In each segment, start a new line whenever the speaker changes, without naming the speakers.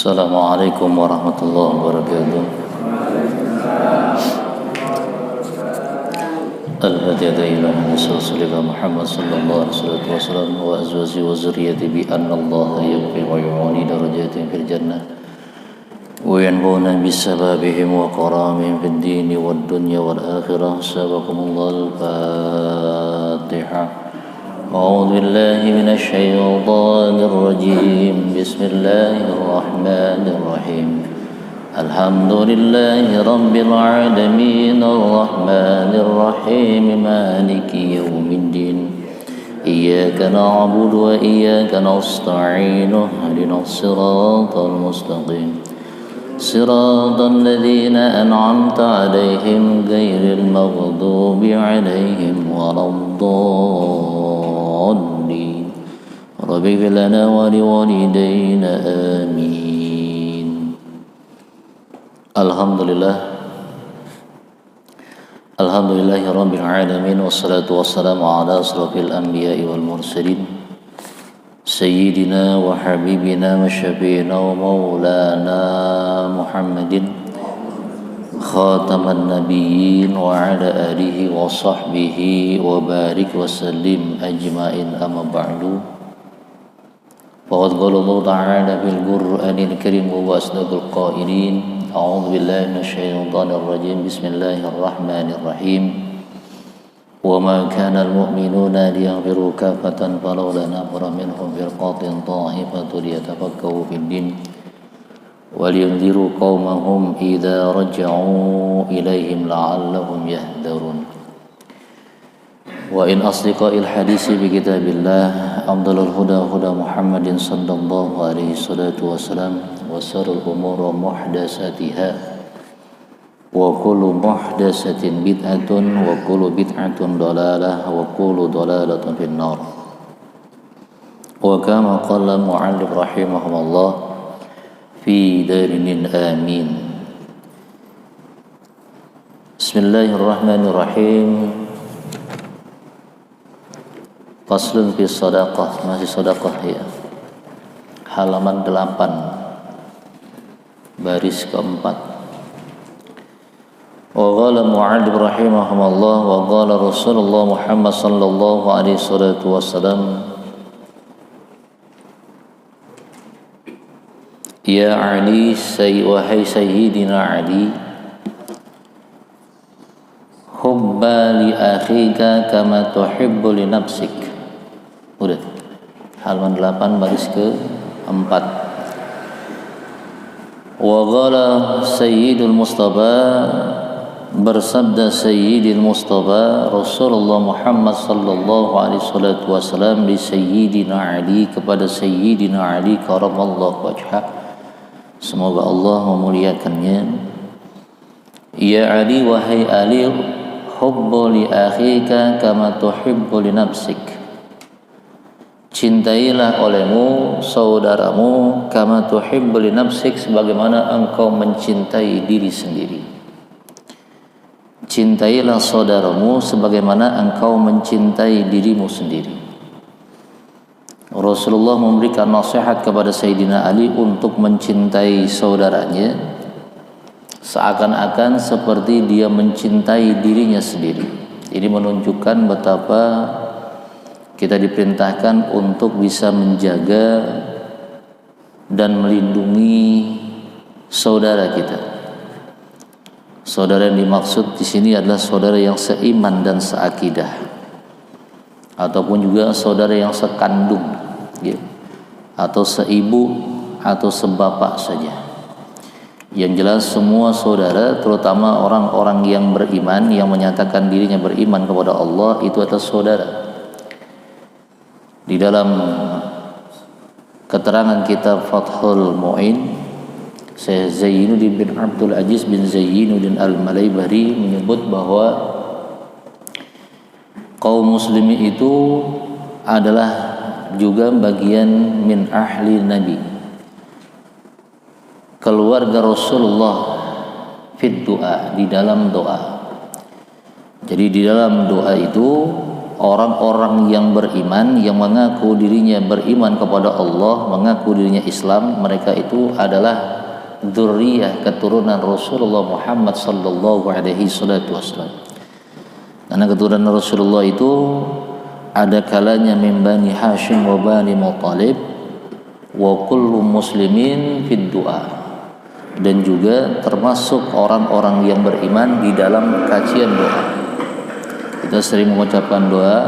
Assalamualaikum warahmatullahi wabarakatuh. Al-Hadiyyah ila Rasulullah Muhammad sallallahu alaihi wasallam wa azwaji wa zurriyyati bi anna Allah yaqi wa yu'ani darajatin fil jannah wa yanbuna bisababihim wa qaramihim fid din wad dunya wal akhirah. Sabaqumullah al-Fatihah. أعوذ بالله من الشيطان الرجيم بسم الله الرحمن الرحيم الحمد لله رب العالمين الرحمن الرحيم مالك يوم الدين إياك نعبد وإياك نستعين اهدنا الصراط المستقيم صراط الذين أنعمت عليهم غير المغضوب عليهم ولا الضالين رب اغفر لنا ولوالدينا آمين. Alhamdulillahi rabbil alamin wassalatu wassalamu ala asrafil anbiya'i wal mursalin sayyidina wa habibina wa syafi'ina wa maulana Muhammadin khataman nabiyyin wa ala alihi wa sahbihi wa barik wa sallim ajma'in amma ba'du. Faqad qala Allah ta'ala fil Qur'anil Karim wa asdaqul qailin. A'udzu billahi minasyaitonir rajim. Bismillahirrahmanirrahim. Wa ma kana al-mu'minuna liyaghfiru kaffatan falawla nafara minhum firqatin ta'ifatun liyatafakkaru fid-din wa liyunziru qaumahum idza raja'u ilaihim la'allahum yahdharun. Wa in asdiqa'il hadisi bi kitabillah afdalul huda huda Muhammadin sallallahu alaihi salatu wassalam wa syarrul umuri muhdatsatiha wa kullu muhdatsatin bid'atun wa kullu bid'atun dhalalah wa kullu dhalalatin finnar. Wa kama qala mu'allif rahimahullah fi darin amin. Bismillahirrahmanirrahim. Faslun fi sadaqah, masih sadaqah ya. Halaman 8 baris keempat. Wa qala mu'allif rahimahullah wa qala Rasulullah Muhammad sallallahu alaihi wasallam ya Ali wahai sayyidina Ali, hubba li akhika kama tuhibbu li nafsik. Udah, halaman 8 baris ke-4. Wa qala sayyidul mustafa, bersabda sayyidil mustafa Rasulullah Muhammad sallallahu alaihi wasallam li sayyidina Ali, kepada sayyidina Ali karamallahu wajhah, semoga Allah memuliakannya. Ya Ali, wahai Ali, hubbu li akhika kama tuhibbu li nafsik, cintailah olehmu saudaramu kama tuhibbu li nafsik, sebagaimana engkau mencintai diri sendiri. Cintailah saudaramu sebagaimana engkau mencintai dirimu sendiri. Rasulullah memberikan nasihat kepada Sayyidina Ali untuk mencintai saudaranya seakan-akan seperti dia mencintai dirinya sendiri. Ini menunjukkan betapa kita diperintahkan untuk bisa menjaga dan melindungi saudara kita. Saudara yang dimaksud di sini adalah saudara yang seiman dan seakidah, ataupun juga saudara yang sekandung, ya, atau seibu atau sebapak saja. Yang jelas semua saudara, terutama orang-orang yang beriman, yang menyatakan dirinya beriman kepada Allah, itu adalah saudara. Di dalam keterangan kitab Fathul Mu'in, Syekh Zainuddin bin Abdul Aziz bin Zainuddin al-Malaybari menyebut bahwa kaum muslimin itu adalah juga bagian min ahli Nabi, keluarga Rasulullah fit doa, di dalam doa. Jadi di dalam doa itu orang-orang yang beriman, yang mengaku dirinya beriman kepada Allah, mengaku dirinya Islam, mereka itu adalah dzurriyyah, keturunan Rasulullah Muhammad sallallahu alaihi wasallam. Karena keturunan Rasulullah itu ada kalanya min Bani Hashim wa Bani Muttalib wa kullu muslimin fid du'a, dan juga termasuk orang-orang yang beriman di dalam kajian doa. Kita sering mengucapkan doa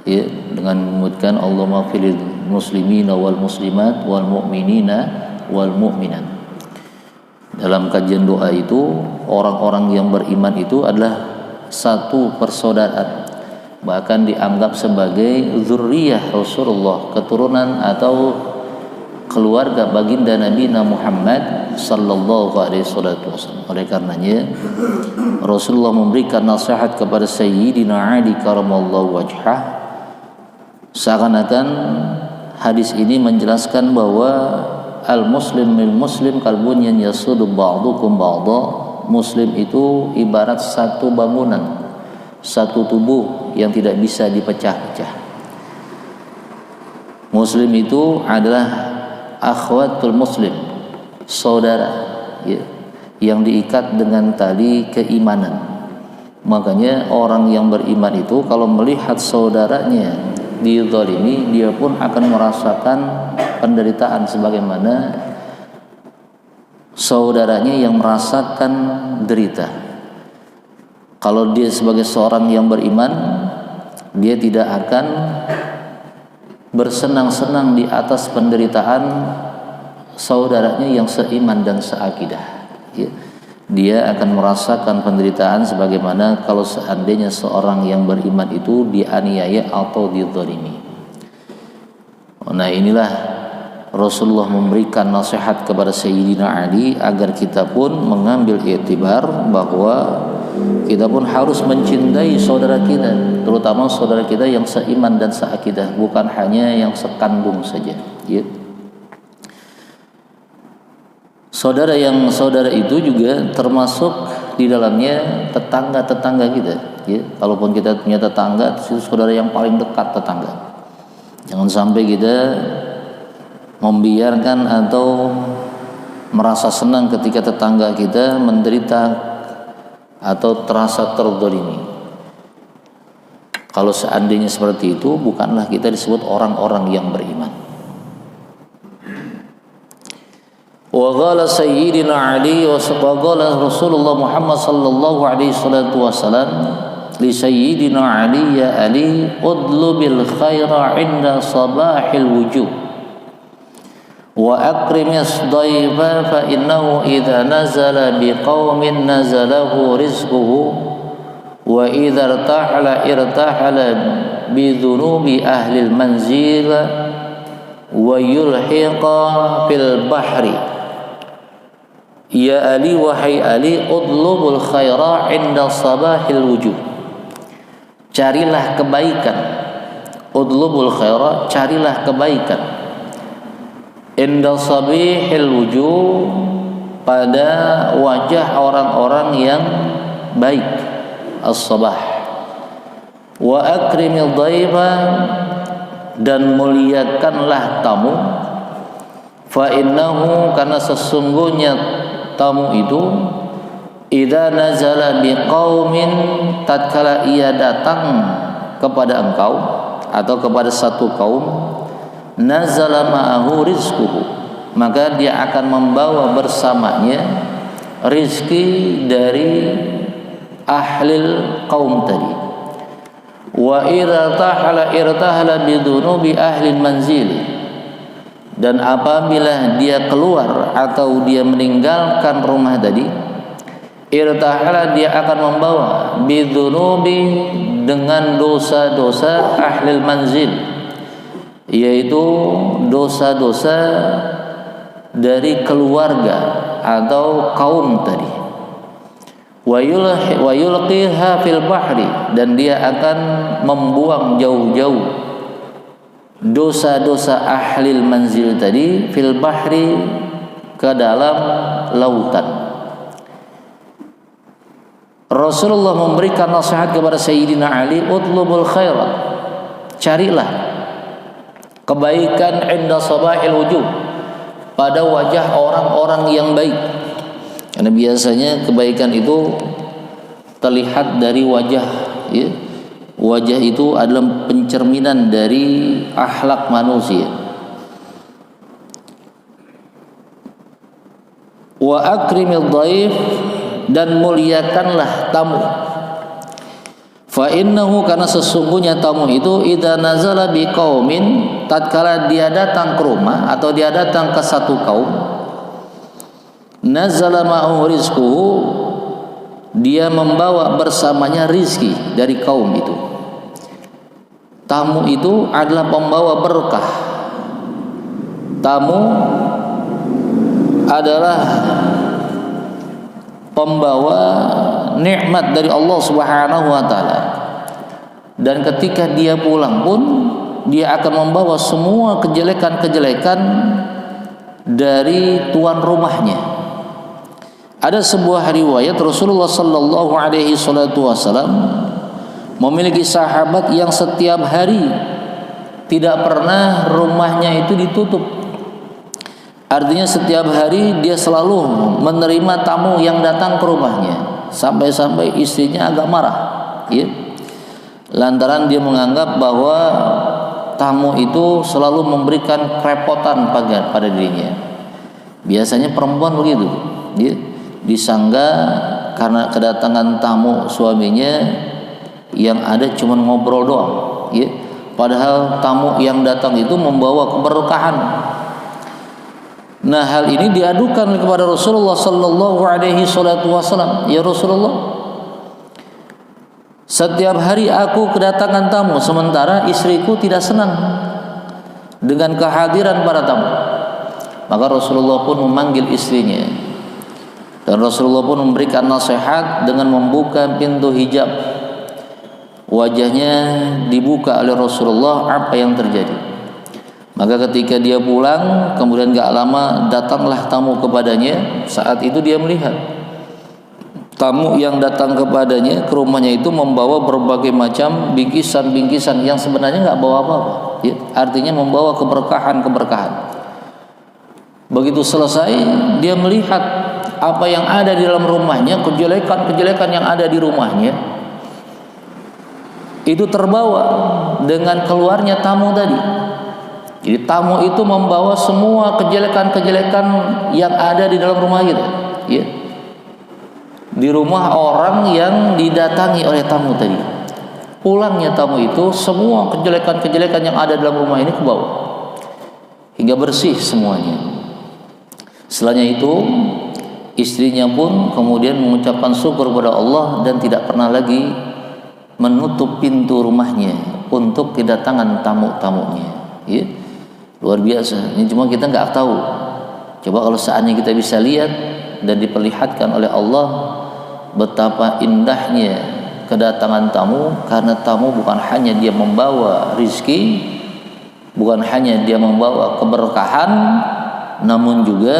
ya, dengan menyebutkan Allahumma filil muslimina wal muslimat wal mu'minina wal mu'minat. Dalam kajian doa itu, orang-orang yang beriman itu adalah satu persaudaraan, bahkan dianggap sebagai dzurriyyah Rasulullah, keturunan atau keluarga baginda Nabi Muhammad sallallahu alaihi wasallam. Oleh karenanya Rasulullah memberikan nasihat kepada Sayyidina Ali karamallahu wajhah, seakan-akan hadis ini menjelaskan bahwa al-muslim lil muslim kalbunyan yasudu ba'dukum ba'dha. Muslim itu ibarat satu bangunan, satu tubuh yang tidak bisa dipecah-pecah. Muslim itu adalah akhwatul muslim, saudara ya, yang diikat dengan tali keimanan. Makanya orang yang beriman itu kalau melihat saudaranya dizalimi, dia pun akan merasakan penderitaan sebagaimana saudaranya yang merasakan derita. Kalau dia sebagai seorang yang beriman, dia tidak akan bersenang-senang di atas penderitaan saudaranya yang seiman dan seakidah ya. Dia akan merasakan penderitaan sebagaimana kalau seandainya seorang yang beriman itu dianiaya atau dizalimi. Nah, inilah Rasulullah memberikan nasihat kepada Sayyidina Ali agar kita pun mengambil iktibar bahwa kita pun harus mencintai saudara kita, terutama saudara kita yang seiman dan seakidah, bukan hanya yang sekandung saja ya. Saudara itu juga termasuk di dalamnya tetangga-tetangga kita ya. Kalaupun kita punya tetangga, itu saudara yang paling dekat tetangga. Jangan sampai kita membiarkan atau merasa senang ketika tetangga kita menderita atau terasa terzalimi. Kalau seandainya seperti itu, bukanlah kita disebut orang-orang yang beriman. Wa qala Sayyidina Ali wa qala Rasulullah Muhammad sallallahu alaihi wasallam li Sayyidina Ali, ya Ali, udlubil khaira 'inda sabahil wujuh wa akrimis dhaifa fa innahu idza nazala biqaumin nazalahu rizquhu wa idza irtahala bi dhunubi ahli al-manzil wa yulhiqa fil bahri. Ya Ali, wahai Ali, udlubul khaira 'inda sabahil wujuh, carilah kebaikan. Udlubul khaira, carilah kebaikan. Inda sabihil wujuh, pada wajah orang-orang yang baik, as-sabah. Wa akrimil dhaifa, dan muliakanlah tamu. Fa innahu, karena sesungguhnya tamu itu idza nazala biqaumin, tatkala ia datang kepada engkau atau kepada satu kaum, nazala ma'ahu rizquhu, maka dia akan membawa bersamanya rizki dari ahlil kaum tadi. Wa irtahala bidunubi ahlil manzili, dan apabila dia keluar atau dia meninggalkan rumah tadi, irtahala, dia akan membawa bidunubi, dengan dosa-dosa ahlil manzil, yaitu dosa-dosa dari keluarga atau kaum tadi. Wa yulqiha fil bahri, dan dia akan membuang jauh-jauh dosa-dosa ahlil manzil tadi fil bahri, ke dalam lautan. Rasulullah memberikan nasihat kepada Sayyidina Ali, utlubul khairat, carilah kebaikan inda sabahil wujuh, pada wajah orang-orang yang baik. Karena biasanya kebaikan itu terlihat dari wajah, ya. Wajah itu adalah pencerminan dari akhlak manusia. Wa akrimil dhaif, dan muliakanlah tamu. Fa innahu, karena sesungguhnya tamu itu idza nazala biqaumin, tatkala dia datang ke rumah atau dia datang ke satu kaum, nazala ma'ahu rizquhu, dia membawa bersamanya rizki dari kaum itu. Tamu itu adalah pembawa berkah. Tamu adalah pembawa nikmat dari Allah Subhanahu wa taala. Dan ketika dia pulang pun dia akan membawa semua kejelekan-kejelekan dari tuan rumahnya. Ada sebuah riwayat Rasulullah sallallahu alaihi wasallam memiliki sahabat yang setiap hari tidak pernah rumahnya itu ditutup. Artinya setiap hari dia selalu menerima tamu yang datang ke rumahnya, sampai-sampai istrinya agak marah, ya. Lantaran dia menganggap bahwa tamu itu selalu memberikan kerepotan pada dirinya. Biasanya perempuan begitu, dia disangka karena kedatangan tamu suaminya yang ada cuma ngobrol doang, ya. Padahal tamu yang datang itu membawa keberkahan. Nah, hal ini diadukan kepada Rasulullah sallallahu alaihi wasallam. Ya Rasulullah, setiap hari aku kedatangan tamu, sementara istriku tidak senang dengan kehadiran para tamu. Maka Rasulullah pun memanggil istrinya, dan Rasulullah pun memberikan nasihat dengan membuka pintu hijab. Wajahnya dibuka oleh Rasulullah, apa yang terjadi. Maka ketika dia pulang, kemudian gak lama datanglah tamu kepadanya. Saat itu dia melihat tamu yang datang kepadanya ke rumahnya itu membawa berbagai macam bingkisan-bingkisan yang sebenarnya gak bawa apa-apa, ya. Artinya membawa keberkahan-keberkahan. Begitu selesai, dia melihat apa yang ada di dalam rumahnya, kejelekan-kejelekan yang ada di rumahnya itu terbawa dengan keluarnya tamu tadi. Jadi tamu itu membawa semua kejelekan-kejelekan yang ada di dalam rumah kita, ya. Di rumah orang yang didatangi oleh tamu tadi, pulangnya tamu itu semua kejelekan-kejelekan yang ada dalam rumah ini ke bawah hingga bersih semuanya. Setelahnya itu istrinya pun kemudian mengucapkan syukur kepada Allah dan tidak pernah lagi menutup pintu rumahnya untuk kedatangan tamu-tamunya, ya. Luar biasa. Ini cuma kita nggak tahu. Coba kalau seandainya kita bisa lihat dan diperlihatkan oleh Allah betapa indahnya kedatangan tamu, karena tamu bukan hanya dia membawa rizki, bukan hanya dia membawa keberkahan, namun juga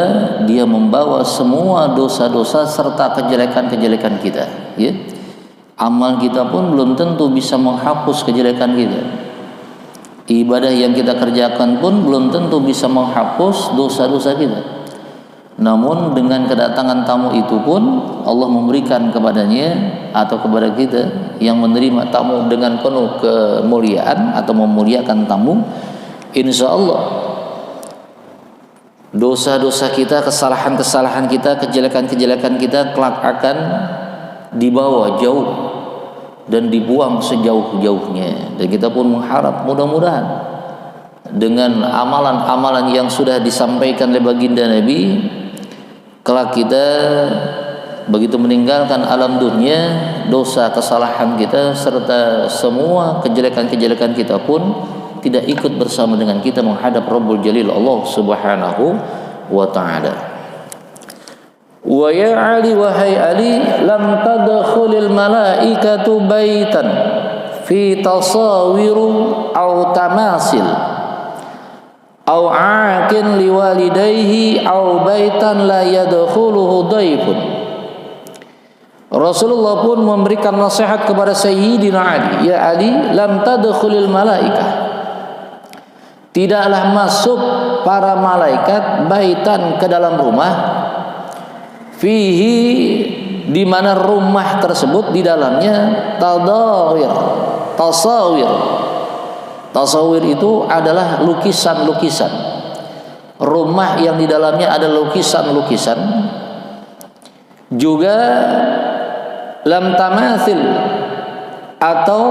dia membawa semua dosa-dosa serta kejelekan-kejelekan kita, ya. Amal kita pun belum tentu bisa menghapus kejelekan kita. Ibadah yang kita kerjakan pun belum tentu bisa menghapus dosa-dosa kita. Namun dengan kedatangan tamu itu pun Allah memberikan kepadanya atau kepada kita yang menerima tamu dengan penuh kemuliaan atau memuliakan tamu, insya Allah dosa-dosa kita, kesalahan-kesalahan kita, kejelekan-kejelekan kita kelak akan dibawa jauh dan dibuang sejauh-jauhnya. Dan kita pun mengharap mudah-mudahan dengan amalan-amalan yang sudah disampaikan oleh baginda Nabi, kelak kita begitu meninggalkan alam dunia, dosa kesalahan kita serta semua kejelekan-kejelekan kita pun tidak ikut bersama dengan kita menghadap Rabbul Jalil Allah Subhanahu wa ta'ala. Wa ya Ali, wahai Ali, lam tadkhulil malaikatu baitan fi tasawiru aw tamasil aw aakin liwalidayhi aw baitan la yadkhuluhu dhaifun. Rasulullah pun memberikan nasihat kepada Sayyidina Ali, ya Ali, lam tadkhulil malaikah, tidaklah masuk para malaikat baitan ke dalam rumah, fihi, di mana rumah tersebut di dalamnya tasawir. Tasawir itu adalah lukisan-lukisan. Rumah yang di dalamnya ada lukisan-lukisan. Juga lam tamasil atau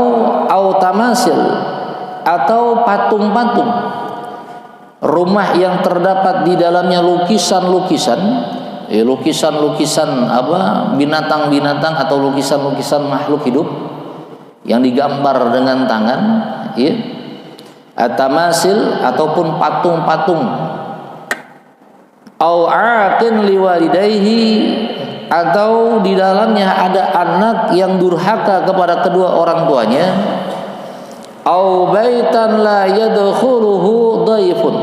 tamasil atau patung-patung. Rumah yang terdapat di dalamnya lukisan-lukisan, lukisan-lukisan binatang-binatang atau lukisan-lukisan makhluk hidup yang digambar dengan tangan, ya. Atamasil ataupun patung-patung. Au aqin liwalidayhi, atau di dalamnya ada anak yang durhaka kepada kedua orang tuanya. Au baitan la yadkhuluhu dhaifun,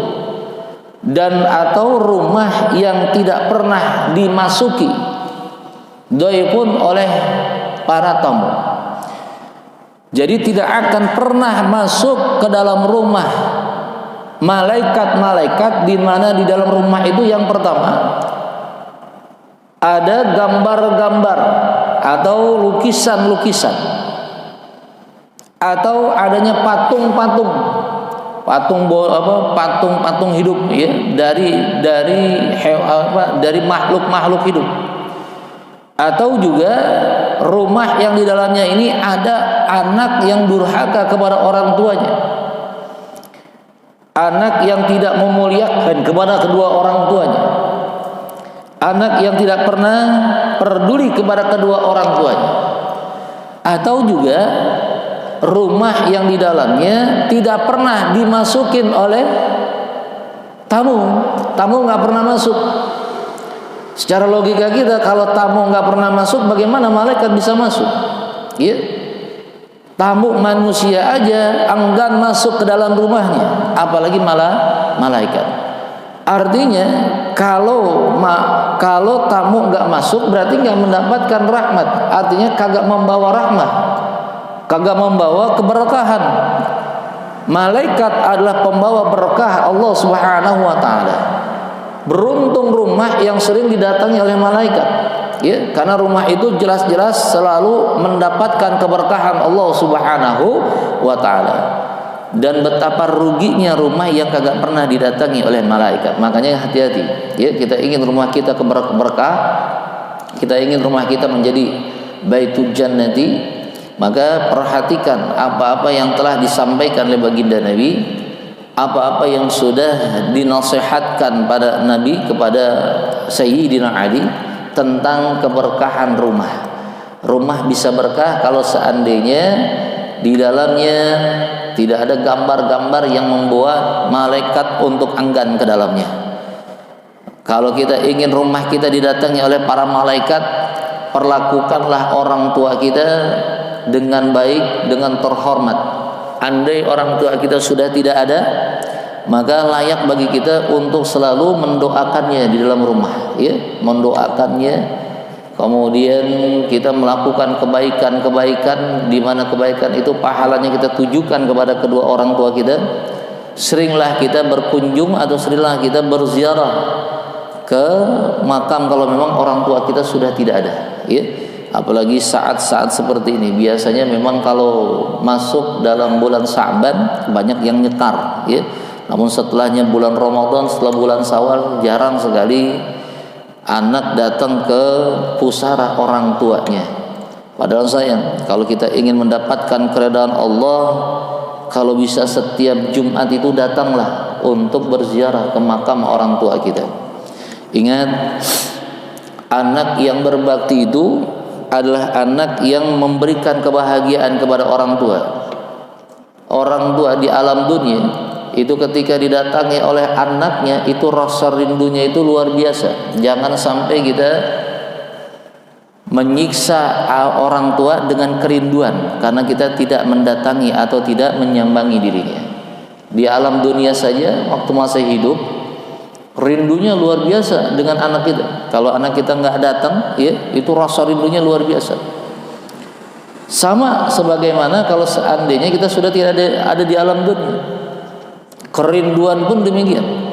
dan atau rumah yang tidak pernah dimasuki dhaifun oleh para tamu. Jadi tidak akan pernah masuk ke dalam rumah malaikat-malaikat, di mana di dalam rumah itu yang pertama ada gambar-gambar atau lukisan-lukisan, atau adanya patung-patung hidup, ya, dari makhluk-makhluk hidup. Atau juga rumah yang di dalamnya ini ada anak yang durhaka kepada orang tuanya, anak yang tidak memuliakan kepada kedua orang tuanya, anak yang tidak pernah peduli kepada kedua orang tuanya. Atau juga rumah yang di dalamnya tidak pernah dimasukin oleh tamu nggak pernah masuk. Secara logika kita, kalau tamu nggak pernah masuk, bagaimana malaikat bisa masuk? Ya, tamu manusia aja enggan masuk ke dalam rumahnya, apalagi malaikat. Artinya kalau tamu nggak masuk, berarti nggak mendapatkan rahmat. Artinya kagak membawa rahmat, kagak membawa keberkahan. Malaikat adalah pembawa berkah Allah Subhanahu wa taala. Beruntung rumah yang sering didatangi oleh malaikat, ya, karena rumah itu jelas-jelas selalu mendapatkan keberkahan Allah Subhanahu wa taala. Dan betapa ruginya rumah yang kagak pernah didatangi oleh malaikat. Makanya hati-hati, ya, kita ingin rumah kita berkah, kita ingin rumah kita menjadi baitul jannati, maka perhatikan apa-apa yang telah disampaikan oleh baginda Nabi, apa-apa yang sudah dinasihatkan pada Nabi kepada Sayyidina Ali tentang keberkahan rumah. Rumah bisa berkah kalau seandainya di dalamnya tidak ada gambar-gambar yang membuat malaikat untuk enggan ke dalamnya. Kalau kita ingin rumah kita didatangi oleh para malaikat, perlakukanlah orang tua kita dengan baik, dengan terhormat. Andai orang tua kita sudah tidak ada, maka layak bagi kita untuk selalu mendoakannya di dalam rumah, ya, mendoakannya. Kemudian kita melakukan kebaikan-kebaikan, di mana kebaikan itu pahalanya kita tujukan kepada kedua orang tua kita. Seringlah kita berkunjung atau seringlah kita berziarah ke makam kalau memang orang tua kita sudah tidak ada, ya. Apalagi saat-saat seperti ini, biasanya memang kalau masuk dalam bulan Sa'ban banyak yang nyekar, ya. Namun setelahnya bulan Ramadan, setelah bulan Syawal, jarang sekali anak datang ke pusara orang tuanya. Padahal sayang, kalau kita ingin mendapatkan keridhaan Allah, kalau bisa setiap Jumat itu datanglah untuk berziarah ke makam orang tua kita. Ingat, anak yang berbakti itu adalah anak yang memberikan kebahagiaan kepada orang tua. Orang tua di alam dunia itu ketika didatangi oleh anaknya, itu rasa rindunya itu luar biasa. Jangan sampai kita menyiksa orang tua dengan kerinduan karena kita tidak mendatangi atau tidak menyambangi dirinya. Di alam dunia saja, waktu masih hidup, rindunya luar biasa dengan anak kita. Kalau anak kita nggak datang, ya, itu rasa rindunya luar biasa. Sama sebagaimana kalau seandainya kita sudah tidak ada di alam dunia, kerinduan pun demikian.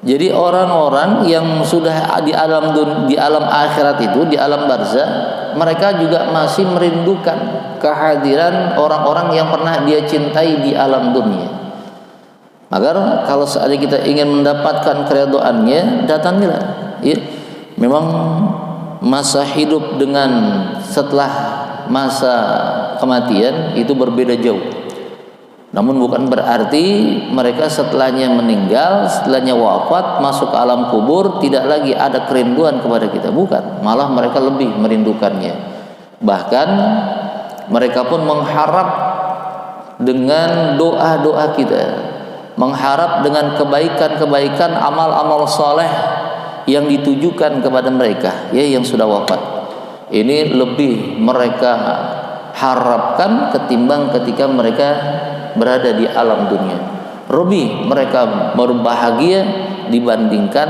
Jadi orang-orang yang sudah di alam akhirat itu, di alam barzah, mereka juga masih merindukan kehadiran orang-orang yang pernah dia cintai di alam dunia. Maka kalau seandainya kita ingin mendapatkan keridhaannya, datangilah. Ya. Memang masa hidup dengan setelah masa kematian itu berbeda jauh. Namun bukan berarti mereka setelahnya meninggal, setelahnya wafat, masuk ke alam kubur, tidak lagi ada kerinduan kepada kita. Bukan, malah mereka lebih merindukannya. Bahkan mereka pun mengharap dengan doa-doa kita, mengharap dengan kebaikan-kebaikan, amal-amal soleh yang ditujukan kepada mereka, ya, yang sudah wafat. Ini lebih mereka harapkan ketimbang ketika mereka berada di alam dunia. Lebih mereka berbahagia dibandingkan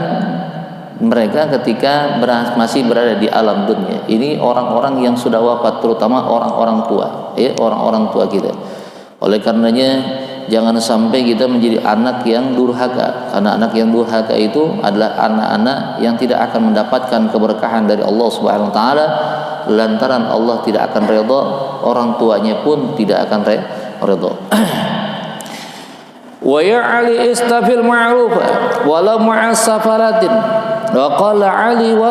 mereka ketika masih berada di alam dunia. Ini orang-orang yang sudah wafat, terutama orang-orang tua, ya, orang-orang tua kita. Oleh karenanya jangan sampai kita menjadi anak yang durhaka, karena anak yang durhaka itu adalah anak-anak yang tidak akan mendapatkan keberkahan dari Allah Subhanahu wa taala, lantaran Allah tidak akan redha, orang tuanya pun tidak akan redha. Wa ya Ali istafil ma'rufa walau ma'a safaratin, wa qala Ali wa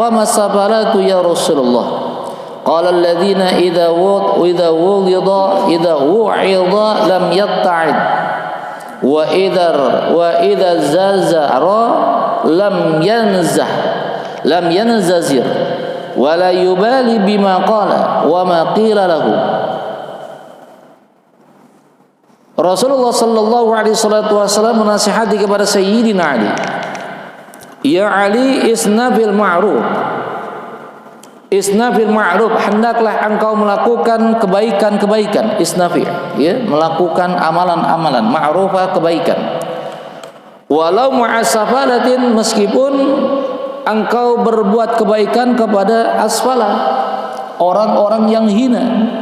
masafaratu ya Rasulullah. Qala alladhina idza wu'idha lam yatta'id wa idza zazara lam yanzazir wa la yubali bima qala wa ma qila lahu. Rasulullah sallallahu alaihi wasallam menasihati kepada Sayyidina Ali, ya Ali, isna bil ma'ruf, hendaklah engkau melakukan kebaikan-kebaikan. Isnafi, ya, melakukan amalan-amalan ma'rufah, kebaikan. Walau mu'asafalatin, meskipun engkau berbuat kebaikan kepada asfala, orang-orang yang hina.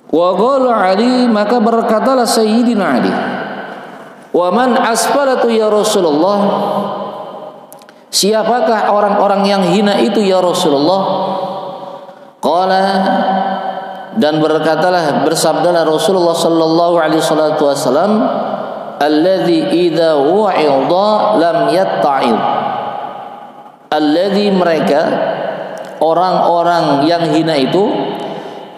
Wa qala Ali, maka berkatalah Sayyidina Ali, wa man asfalatu ya Rasulullah, siapakah orang-orang yang hina itu ya Rasulullah? Qala, dan bersabdalah Rasulullah sallallahu alaihi wasallam, alladzi idza wa'idha lam yatta'id. Alladzi, mereka orang-orang yang hina itu,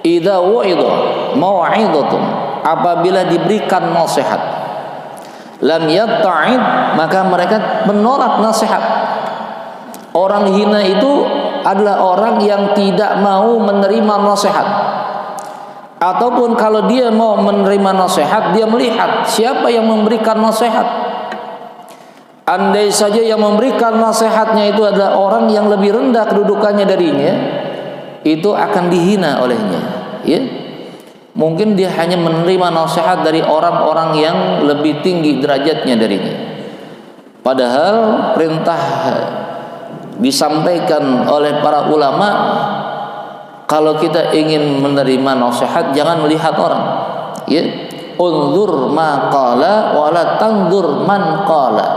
idza wa'idha mau'izatun, apabila diberikan nasihat, lam yatta'id, maka mereka menolak nasihat. Orang hina itu adalah orang yang tidak mau menerima nasihat, ataupun kalau dia mau menerima nasihat, dia melihat siapa yang memberikan nasihat. Andai saja yang memberikan nasihatnya itu adalah orang yang lebih rendah kedudukannya darinya, itu akan dihina olehnya, ya. Mungkin dia hanya menerima nasihat dari orang-orang yang lebih tinggi derajatnya darinya. Padahal perintah disampaikan oleh para ulama, kalau kita ingin menerima nasihat jangan melihat orang, ya. Unzur ma qala wa la tanzur man qala.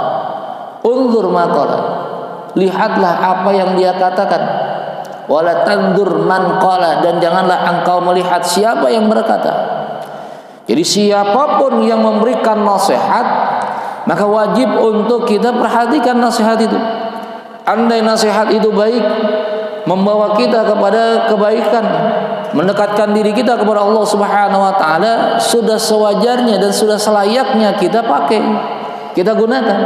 Unzur ma qala, lihatlah apa yang dia katakan. Wala tanzur man qala, dan janganlah engkau melihat siapa yang berkata. Jadi siapapun yang memberikan nasihat, maka wajib untuk kita perhatikan nasihat itu. Andai nasihat itu baik, membawa kita kepada kebaikan, mendekatkan diri kita kepada Allah Subhanahu wa taala, sudah sewajarnya dan sudah selayaknya kita pakai, kita gunakan.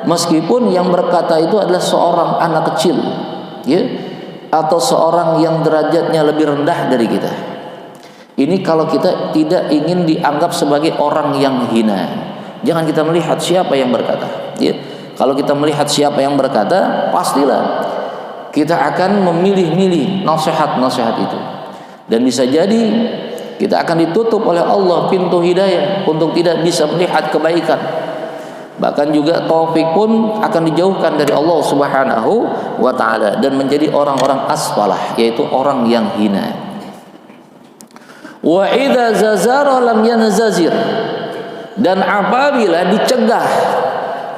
Meskipun yang berkata itu adalah seorang anak kecil, ya, atau seorang yang derajatnya lebih rendah dari kita. Ini kalau kita tidak ingin dianggap sebagai orang yang hina. Jangan kita melihat siapa yang berkata, ya. Kalau kita melihat siapa yang berkata, pastilah kita akan memilih-milih nasihat-nasihat itu. Dan bisa jadi kita akan ditutup oleh Allah pintu hidayah untuk tidak bisa melihat kebaikan. Bahkan juga taufik pun akan dijauhkan dari Allah Subhanahu wa taala dan menjadi orang-orang asfalah, yaitu orang yang hina. Wa idza zazara lam yanzazir, dan apabila dicegah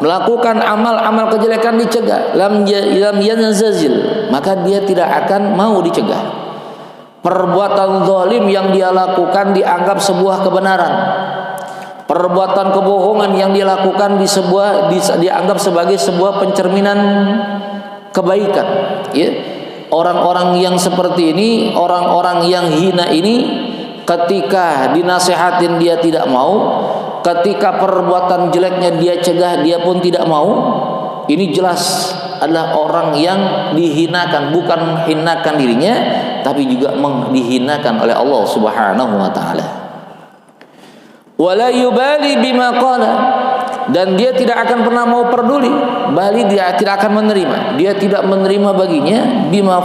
melakukan amal-amal kejelekan, dicegah, lam yanzazil, maka dia tidak akan mau dicegah. Perbuatan zalim yang dia lakukan dianggap sebuah kebenaran. Perbuatan kebohongan yang dilakukan dianggap sebagai sebuah pencerminan kebaikan, ya. Orang-orang yang seperti ini, orang-orang yang hina ini, ketika dinasehatin dia tidak mau, ketika perbuatan jeleknya dia cegah dia pun tidak mau. Ini jelas adalah orang yang dihinakan, bukan menghinakan dirinya, tapi juga dihinakan oleh Allah Subhanahu wa taala. Wala yubali bima qala, dan dia tidak akan pernah mau peduli, bali dia tidak akan menerima, dia tidak menerima baginya bima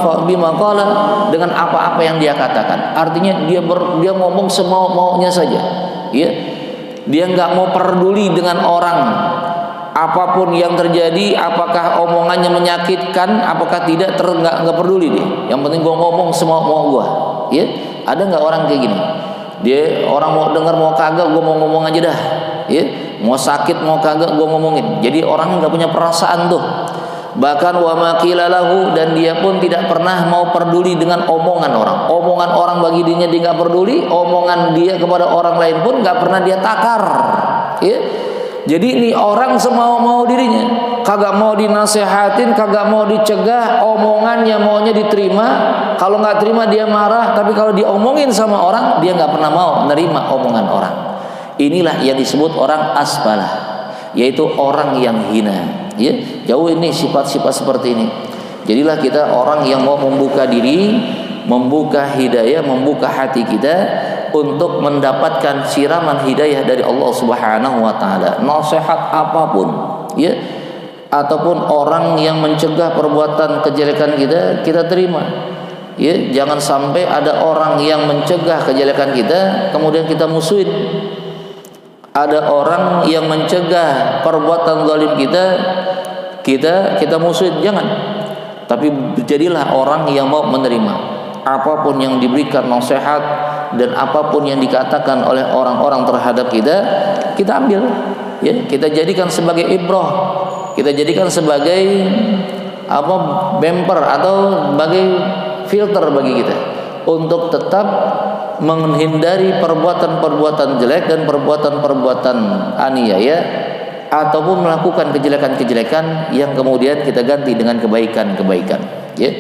qala, dengan apa-apa yang dia katakan. Artinya dia ngomong semau-maunya saja, ya. Dia nggak mau peduli dengan orang, apapun yang terjadi, apakah omongannya menyakitkan, apakah tidak, nggak peduli dia. Yang penting gua ngomong semau-mau gua, ya. Ada nggak orang kayak gini? Dia orang mau dengar mau kagak, gue mau ngomong aja dah, ya. Mau sakit mau kagak, gue ngomongin. Jadi orang nggak punya perasaan tuh. Bahkan wa maqilalahu, dan dia pun tidak pernah mau peduli dengan omongan orang. Omongan orang bagi dirinya dia nggak peduli, omongan dia kepada orang lain pun nggak pernah dia takar, ya. Jadi ini orang semau-mau dirinya, kagak mau dinasehatin, kagak mau dicegah, omongannya maunya diterima. Kalau nggak terima dia marah, tapi kalau diomongin sama orang dia nggak pernah mau menerima omongan orang. Inilah yang disebut orang asfalah, yaitu orang yang hina, ya. Jauh ini sifat-sifat seperti ini. Jadilah kita orang yang mau membuka diri, membuka hidayah, membuka hati kita untuk mendapatkan siraman hidayah dari Allah Subhanahu wa taala. Nasihat apapun, ya, ataupun orang yang mencegah perbuatan kejelekan kita terima. Ya, jangan sampai ada orang yang mencegah kejelekan kita kemudian kita musuhin. Ada orang yang mencegah perbuatan zalim kita musuhin, jangan. Tapi jadilah orang yang mau menerima apapun yang diberikan nasihat dan apapun yang dikatakan oleh orang-orang terhadap kita ambil, ya. Kita jadikan sebagai ibrah, kita jadikan sebagai bumper atau sebagai filter bagi kita untuk tetap menghindari perbuatan-perbuatan jelek dan perbuatan-perbuatan aniaya, ataupun melakukan kejelekan-kejelekan yang kemudian kita ganti dengan kebaikan-kebaikan, ya.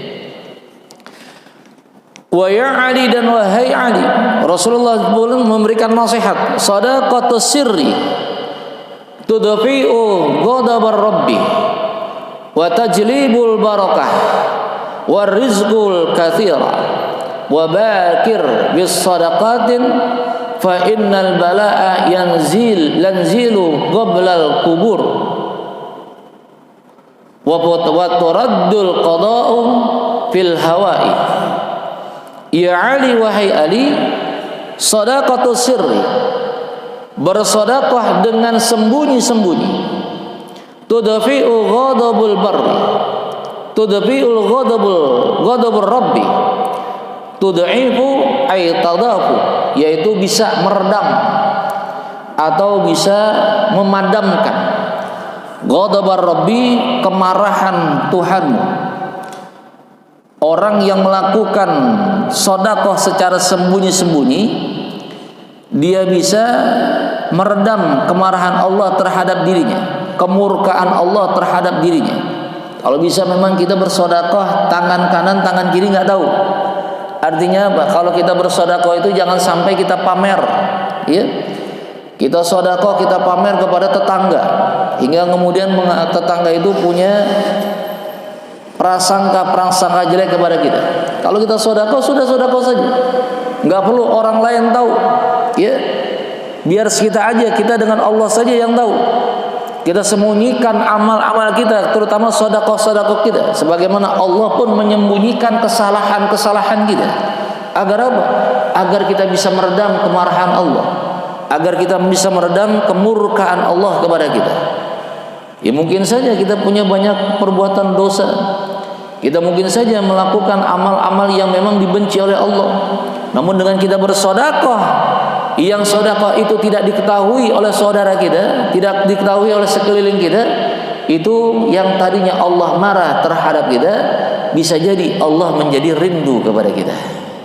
Wa ya Ali, dan wahai Ali, Rasulullah memberikan nasihat, sadaqatus sirri tudfi'u ghadabar rabbi wa tajlibul barakah wa rizqul katsira wa bakir bis sadaqatin fa innal balaa yanzilu qablal kubur wa turaddul qada'u fil hawa'i. Ya Ali, wahai Ali, sadaqatus sirri, bersedekah dengan sembunyi-sembunyi, tudfi'u ghadabul barri, tudfi'ul ghadabur rabbi, tud'ifu ay tadafu, yaitu bisa meredam atau bisa memadamkan ghadabar rabbi, kemarahan Tuhanmu. Orang yang melakukan sedekah secara sembunyi-sembunyi, dia bisa meredam kemarahan Allah terhadap dirinya, kemurkaan Allah terhadap dirinya. Kalau bisa memang kita bersedekah tangan kanan tangan kiri nggak tahu. Artinya apa? Kalau kita bersedekah itu jangan sampai kita pamer, ya. Kita sedekah, kita pamer kepada tetangga, hingga kemudian tetangga itu punya prasangka jelek kepada kita. Kalau kita sedekah, sudah sedekah saja, nggak perlu orang lain tahu, ya. Biar kita aja, kita dengan Allah saja yang tahu. Kita sembunyikan amal-amal kita, terutama sedekah-sedekah kita, sebagaimana Allah pun menyembunyikan kesalahan-kesalahan kita. Agar apa? Agar kita bisa meredam kemarahan Allah, agar kita bisa meredam kemurkaan Allah kepada kita. Ya mungkin saja kita punya banyak perbuatan dosa. Kita mungkin saja melakukan amal-amal yang memang dibenci oleh Allah. Namun dengan kita bersedekah, yang sedekah itu tidak diketahui oleh saudara kita, tidak diketahui oleh sekeliling kita, itu yang tadinya Allah marah terhadap kita, bisa jadi Allah menjadi rindu kepada kita.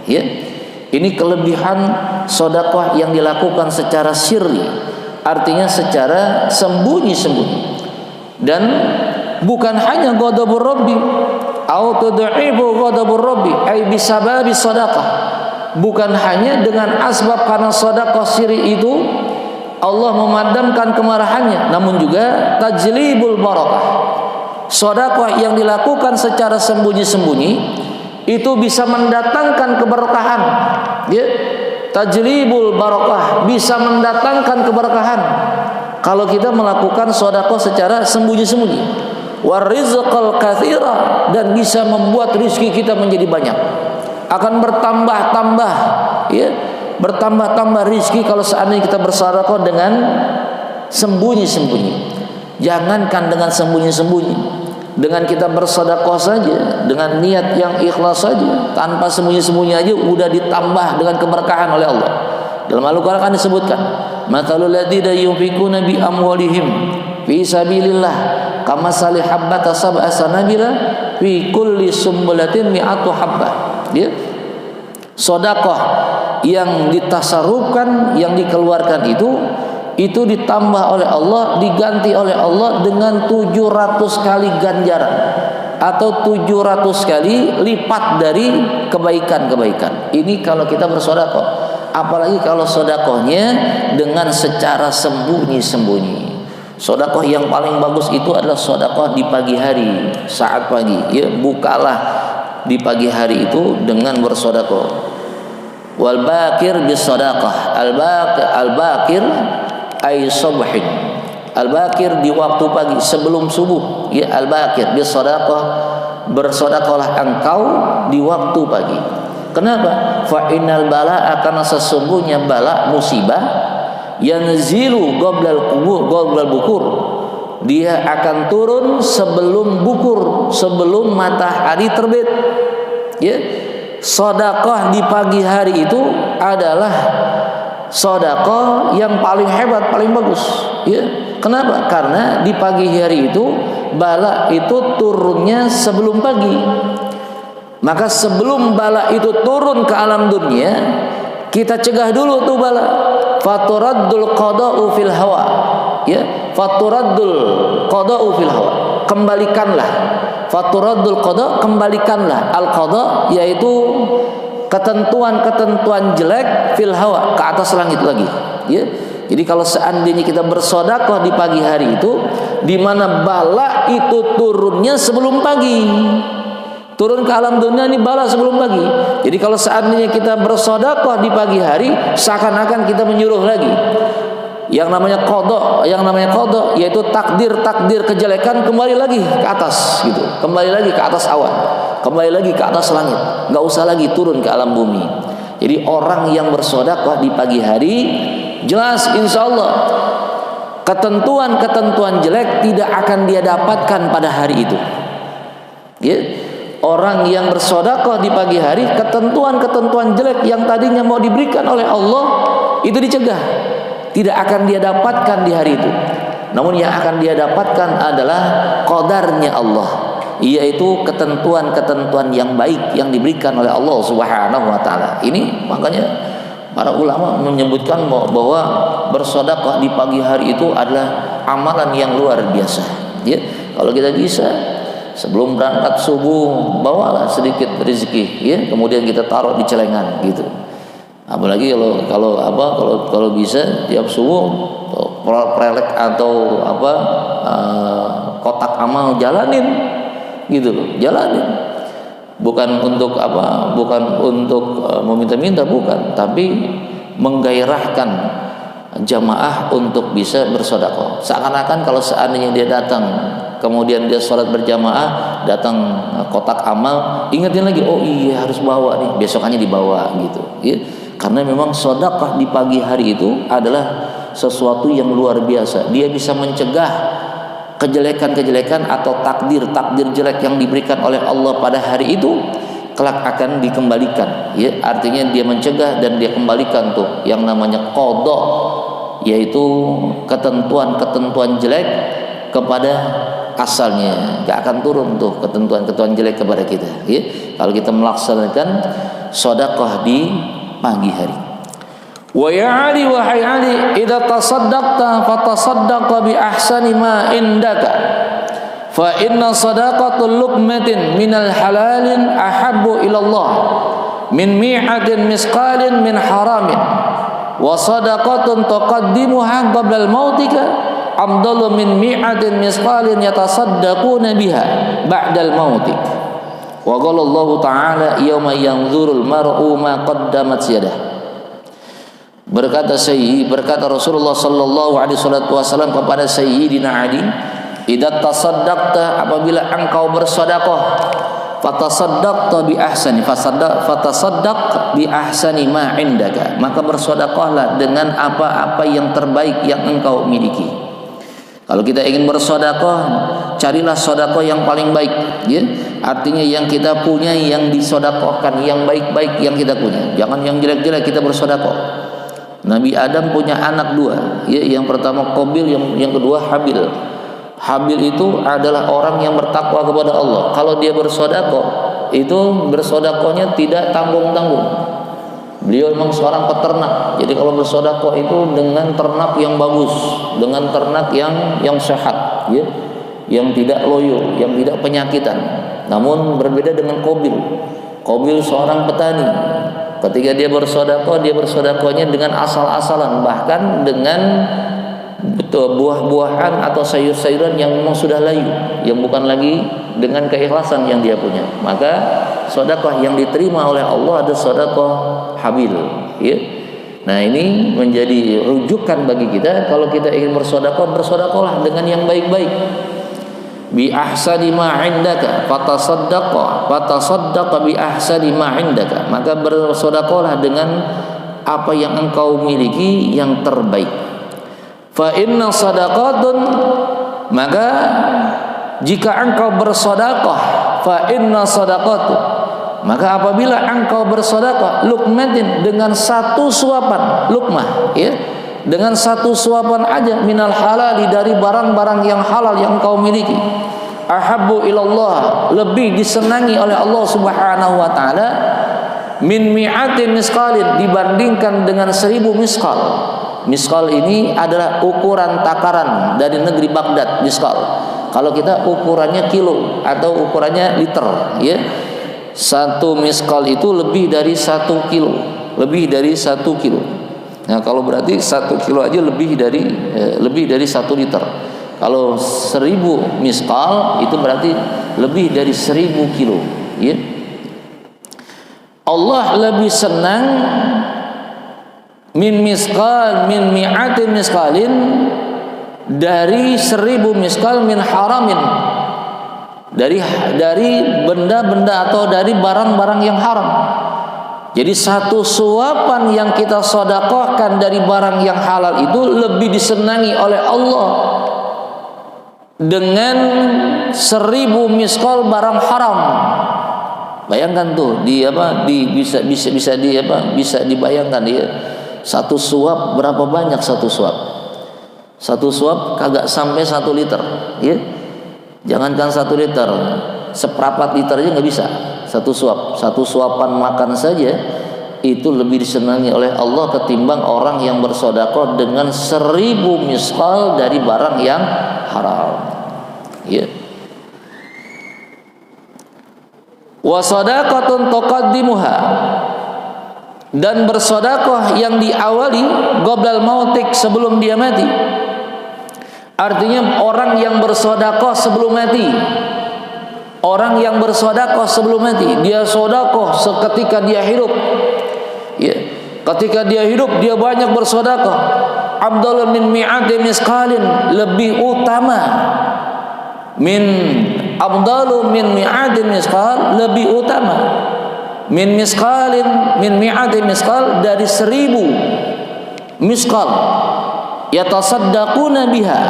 Ya. Ini kelebihan sedekah yang dilakukan secara sirri, artinya secara sembunyi-sembunyi. Dan bukan hanya ghadabur rabbi au tud'ibu ghadabur rabbi ay bisababi sedekah. Bukan hanya dengan asbab karena sedekah sirri itu Allah memadamkan kemarahannya, namun juga tajlibul barakah. Sedekah yang dilakukan secara sembunyi-sembunyi itu bisa mendatangkan keberkahan. Ya, tajlibul barakah, bisa mendatangkan keberkahan kalau kita melakukan sedekah secara sembunyi-sembunyi. Warizqal katsira, dan bisa membuat rezeki kita menjadi banyak. Akan bertambah-tambah, ya, bertambah-tambah rezeki kalau seandainya kita bersedekah dengan sembunyi-sembunyi. Jangankan dengan sembunyi-sembunyi, dengan kita bersedekah saja dengan niat yang ikhlas saja, tanpa sembunyi-sembunyi aja udah ditambah dengan keberkahan oleh Allah. Dalam Al-Qur'an disebutkan, "Matsalul ladzina yunfiquna bi amwalihim fi sabilillah kamatsali habbata sab'a sanabila fi kulli sumbulatin mi'atu habbah." Ya. Sedekah yang ditasarrufkan, yang dikeluarkan itu ditambah oleh Allah, diganti oleh Allah dengan 700 kali ganjaran atau 700 kali lipat dari kebaikan-kebaikan. Ini kalau kita bersedekah. Apalagi kalau sedekahnya dengan secara sembunyi-sembunyi. Sedekah yang paling bagus itu adalah sedekah di pagi hari, saat pagi. Ya, bukalah di pagi hari itu dengan bersedekah. Wal bakir bis sedekah. Al bakir ay subhin. Al bakir di waktu pagi sebelum subuh. Ya, al bakir bis sedekah, bersedekahlah engkau di waktu pagi. Kenapa? Fa innal bala'a, karena sesungguhnya bala, musibah, yanzilu qoblal qubur, qoblal bukur, dia akan turun sebelum bukur, sebelum matahari terbit. Ya, sedekah di pagi hari itu adalah sedekah yang paling hebat, paling bagus. Ya, kenapa? Karena di pagi hari itu bala itu turunnya sebelum pagi. Maka sebelum bala itu turun ke alam dunia, kita cegah dulu tuh bala. Faturaddul qada'u fil hawa. Ya, faturaddul qada'u fil hawa. Kembalikanlah. Faturaddul qada', kembalikanlah. Al qada' yaitu ketentuan-ketentuan jelek fil hawa, ke atas langit lagi. Ya. Jadi kalau seandainya kita bersedekah di pagi hari itu, di mana bala itu turunnya sebelum pagi. Turun ke alam dunia ini bala sebelum pagi. Jadi kalau seandainya kita bersedekah di pagi hari, seakan-akan kita menyuruh lagi. Yang namanya qada, yaitu takdir kejelekan kembali lagi ke atas gitu. Kembali lagi ke atas awan, kembali lagi ke atas langit. Enggak usah lagi turun ke alam bumi. Jadi orang yang bersedekah di pagi hari, jelas insyaallah ketentuan-ketentuan jelek tidak akan dia dapatkan pada hari itu. Ya. Orang yang bersedekah di pagi hari, ketentuan-ketentuan jelek yang tadinya mau diberikan oleh Allah itu dicegah, tidak akan dia dapatkan di hari itu. Namun yang akan dia dapatkan adalah qadarnya Allah, yaitu ketentuan-ketentuan yang baik yang diberikan oleh Allah Subhanahu wa taala. Ini makanya para ulama menyebutkan bahwa bersedekah di pagi hari itu adalah amalan yang luar biasa. Ya, kalau kita bisa sebelum berangkat subuh bawalah sedikit rezeki, ya, kemudian kita taruh di celengan gitu. Apalagi kalau bisa tiap subuh prelek atau kotak amal jalanin gitu loh, jalanin. Bukan untuk meminta-minta, bukan, tapi menggairahkan jamaah untuk bisa bersedekah. Seakan-akan kalau seandainya dia datang kemudian dia sholat berjamaah, datang kotak amal, ingetin lagi, oh iya harus bawa nih, besokannya dibawa gitu. Ya. Karena memang sedekah di pagi hari itu adalah sesuatu yang luar biasa. Dia bisa mencegah kejelekan-kejelekan atau takdir-takdir jelek yang diberikan oleh Allah pada hari itu kelak akan dikembalikan, ya, artinya dia mencegah dan dia kembalikan tuh yang namanya qada, yaitu ketentuan-ketentuan jelek kepada asalnya. Gak akan turun tuh ketentuan-ketentuan jelek kepada kita, ya, kalau kita melaksanakan sedekah di pagi hari. Wa ya Ali, wahai Ali, idza tasaddaqta fatasaddaqa bi ahsani ma indaka, fa inna sadaqatul luqmatin minal halalin ahabbu ila Allah min mi'atin misqalin min haramin, wa sadaqatun tuqaddimuha qabla al-mautika afdalu min mi'atin misqalin yatasaddaquna biha ba'da al-mautik. Wa qala Allah ta'ala yauma yanzurul mar'u ma qaddamat yadah. Berkata Rasulullah sallallahu alaihi wasallam kepada Sayyidina Ali, idza tasaddaqta, apabila engkau bersedekah, fatasaddaqta bi ahsani, fatasaddaq bi ahsani ma indaka, maka bersedekahlah dengan apa-apa yang terbaik yang engkau miliki. Kalau kita ingin bersedekah, carilah sedekah yang paling baik, ya. Artinya yang kita punya yang disedekahkan, yang baik-baik yang kita punya. Jangan yang jelek-jelek kita bersedekah. Nabi Adam punya anak dua, ya, yang pertama Qabil, yang kedua Habil. Habil itu adalah orang yang bertakwa kepada Allah. Kalau dia bersedekah, itu bersedekahnya tidak tanggung-tanggung. Beliau memang seorang peternak. Jadi kalau bersedekah itu dengan ternak yang bagus, dengan ternak yang sehat, ya, yang tidak loyo, yang tidak penyakitan. Namun berbeda dengan Qabil. Qabil seorang petani. Ketika dia bersedekahnya dengan asal-asalan, bahkan dengan buah-buahan atau sayur-sayuran yang memang sudah layu, yang bukan lagi dengan keikhlasan yang dia punya. Maka sedekah yang diterima oleh Allah ada sedekah Habil, ya. Nah, ini menjadi rujukan bagi kita. Kalau kita ingin bersedekah, bersedekahlah dengan yang baik-baik. Bi ahsani ma indaka fatasaddaqa bi ahsani ma indaka, maka bersedekahlah dengan apa yang engkau miliki yang terbaik. Fa inna sadaqatun, maka jika engkau bersedekah, fa inna sadaqatu, maka apabila engkau bersedekah luqmatin, dengan satu suapan, luqmah, ya, dengan satu suapan aja, minal halali, dari barang-barang yang halal yang engkau miliki, ahabbu ilallah, lebih disenangi oleh Allah Subhanahu wa taala, min mi'atin misqalin, dibandingkan dengan 1000 misqal. Misqal ini adalah ukuran takaran dari negeri Baghdad, misqal. Kalau kita ukurannya kilo atau ukurannya liter, ya. Satu misqal itu lebih dari 1 kilo, lebih dari 1 kilo. Nah, kalau berarti 1 kilo aja lebih dari 1 liter. Kalau 1000 misqal itu berarti lebih dari 1000 kilo, ya. Allah lebih senang min mi'atin misqalin, dari 1000 misqal, min haramin, dari benda-benda atau dari barang-barang yang haram. Jadi satu suapan yang kita sedekahkan dari barang yang halal itu lebih disenangi oleh Allah dengan 1000 misqal barang haram. Bayangkan tuh, bisa dibayangkan dia. Satu suap berapa banyak satu suap? Satu suap kagak sampai 1 liter, ya. Jangankan 1 liter, seperempat liter aja nggak bisa. Satu suapan makan saja itu lebih disenangi oleh Allah ketimbang orang yang bersedekah dengan 1000 misqal dari barang yang haram, ya. Wa sadaqatun tuqaddimuha, dan bersedekah yang diawali qoblal mautik, sebelum dia mati. Artinya orang yang bersedekah sebelum mati, orang yang bersedekah sebelum mati, dia sedekah seketika dia hidup, ya. Ketika dia hidup dia banyak bersedekah, afdalun min mi'ati misqalin, lebih utama, afdalu min mi'ati misqal, lebih utama, min mi'ati misqal, dari 1000 misqal, yatasaddaquna biha,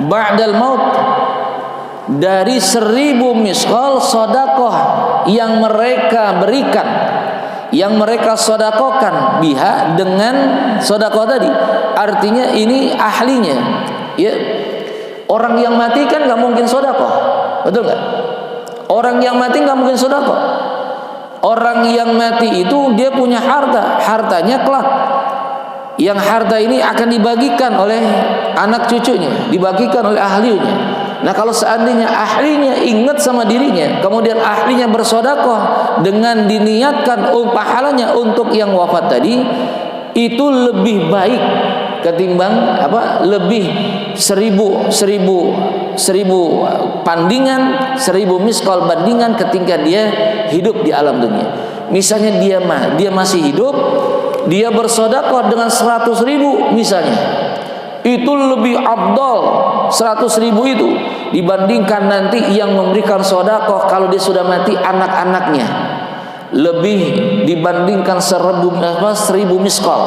ba'dal maut, dari 1000 misqal sodakoh yang mereka berikan, yang mereka sodakokan biha dengan sodakoh tadi. Artinya ini ahlinya, ya. Orang yang mati kan nggak mungkin sodakoh, betul nggak? Orang yang mati nggak mungkin sodakoh. Orang yang mati itu dia punya harta, hartanya kelak. Yang harta ini akan dibagikan oleh anak cucunya, dibagikan oleh ahlinya. Nah, kalau seandainya ahlinya ingat sama dirinya, kemudian ahlinya bersodakoh dengan diniatkan pahalanya untuk yang wafat tadi, itu lebih baik ketimbang lebih 1000 pandingan, 1000 miskal bandingan ketika dia hidup di alam dunia. Misalnya dia masih hidup, dia bersodakoh dengan 100.000 misalnya, itu lebih afdal 100.000 itu dibandingkan nanti yang memberikan sodakoh kalau dia sudah mati anak-anaknya, lebih dibandingkan 1000 miskal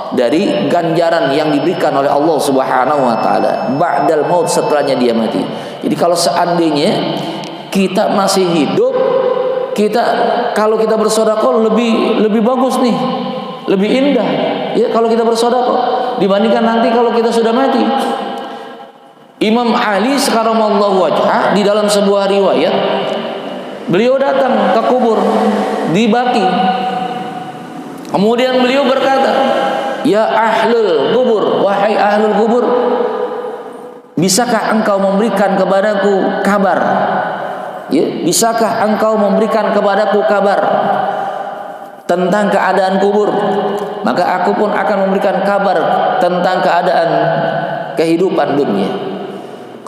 dari ganjaran yang diberikan oleh Allah Subhanahu wa taala ba'dal maut, setelahnya dia mati. Jadi kalau seandainya kita masih hidup, kalau kita bersedekah lebih bagus nih, lebih indah ya kalau kita bersedekah dibandingkan nanti kalau kita sudah mati. Imam Ali sekaramallahu wajhah di dalam sebuah riwayat, beliau datang ke kubur di Baqi. Kemudian beliau berkata, "Ya ahlul kubur, wahai ahlul kubur, bisakah engkau memberikan kepadaku kabar? Ya, bisakah engkau memberikan kepadaku kabar tentang keadaan kubur? Maka aku pun akan memberikan kabar tentang keadaan kehidupan dunia."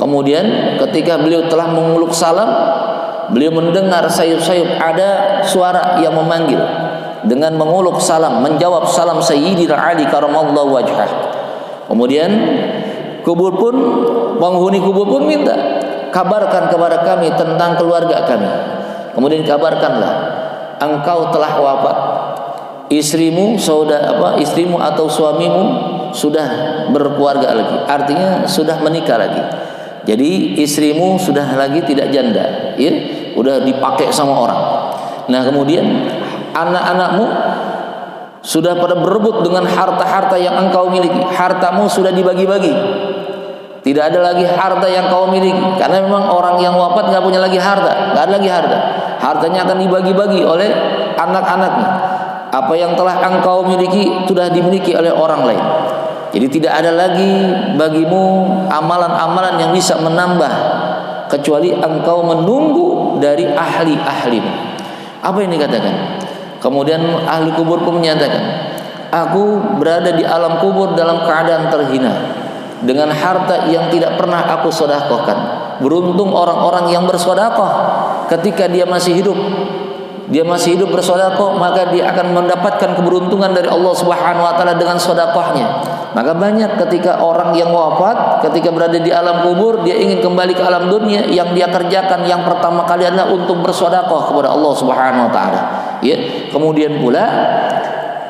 Kemudian ketika beliau telah menguluk salam, beliau mendengar sayup-sayup ada suara yang memanggil. Dengan menguluk salam, menjawab salam Sayyidina Ali karamallahu wajhah. Kemudian penghuni kubur pun minta, kabarkan kepada kami tentang keluarga kami. Kemudian kabarkanlah, engkau telah wafat, istrimu atau suamimu sudah berkeluarga lagi, artinya sudah menikah lagi. Jadi istrimu sudah lagi tidak janda, ya, udah dipakai sama orang. Nah, kemudian anak-anakmu sudah pada berebut dengan harta-harta yang engkau miliki. Hartamu sudah dibagi-bagi. Tidak ada lagi harta yang kau miliki, karena memang orang yang wafat nggak punya lagi harta, nggak ada lagi harta. Hartanya akan dibagi-bagi oleh anak-anaknya. Apa yang telah engkau miliki sudah dimiliki oleh orang lain. Jadi tidak ada lagi bagimu amalan-amalan yang bisa menambah, kecuali engkau menunggu dari ahli-ahlimu. Apa yang dikatakan? Kemudian ahli kubur pun menyatakan, aku berada di alam kubur dalam keadaan terhina, dengan harta yang tidak pernah aku sedekahkan. Beruntung orang-orang yang bersedekah ketika dia masih hidup. Dia masih hidup bersedekah, maka dia akan mendapatkan keberuntungan dari Allah Subhanahu wa taala dengan sedekahnya. Maka banyak ketika orang yang wafat, ketika berada di alam kubur, dia ingin kembali ke alam dunia, yang dia kerjakan yang pertama kali adalah untuk bersedekah kepada Allah Subhanahu wa taala. Ya, kemudian pula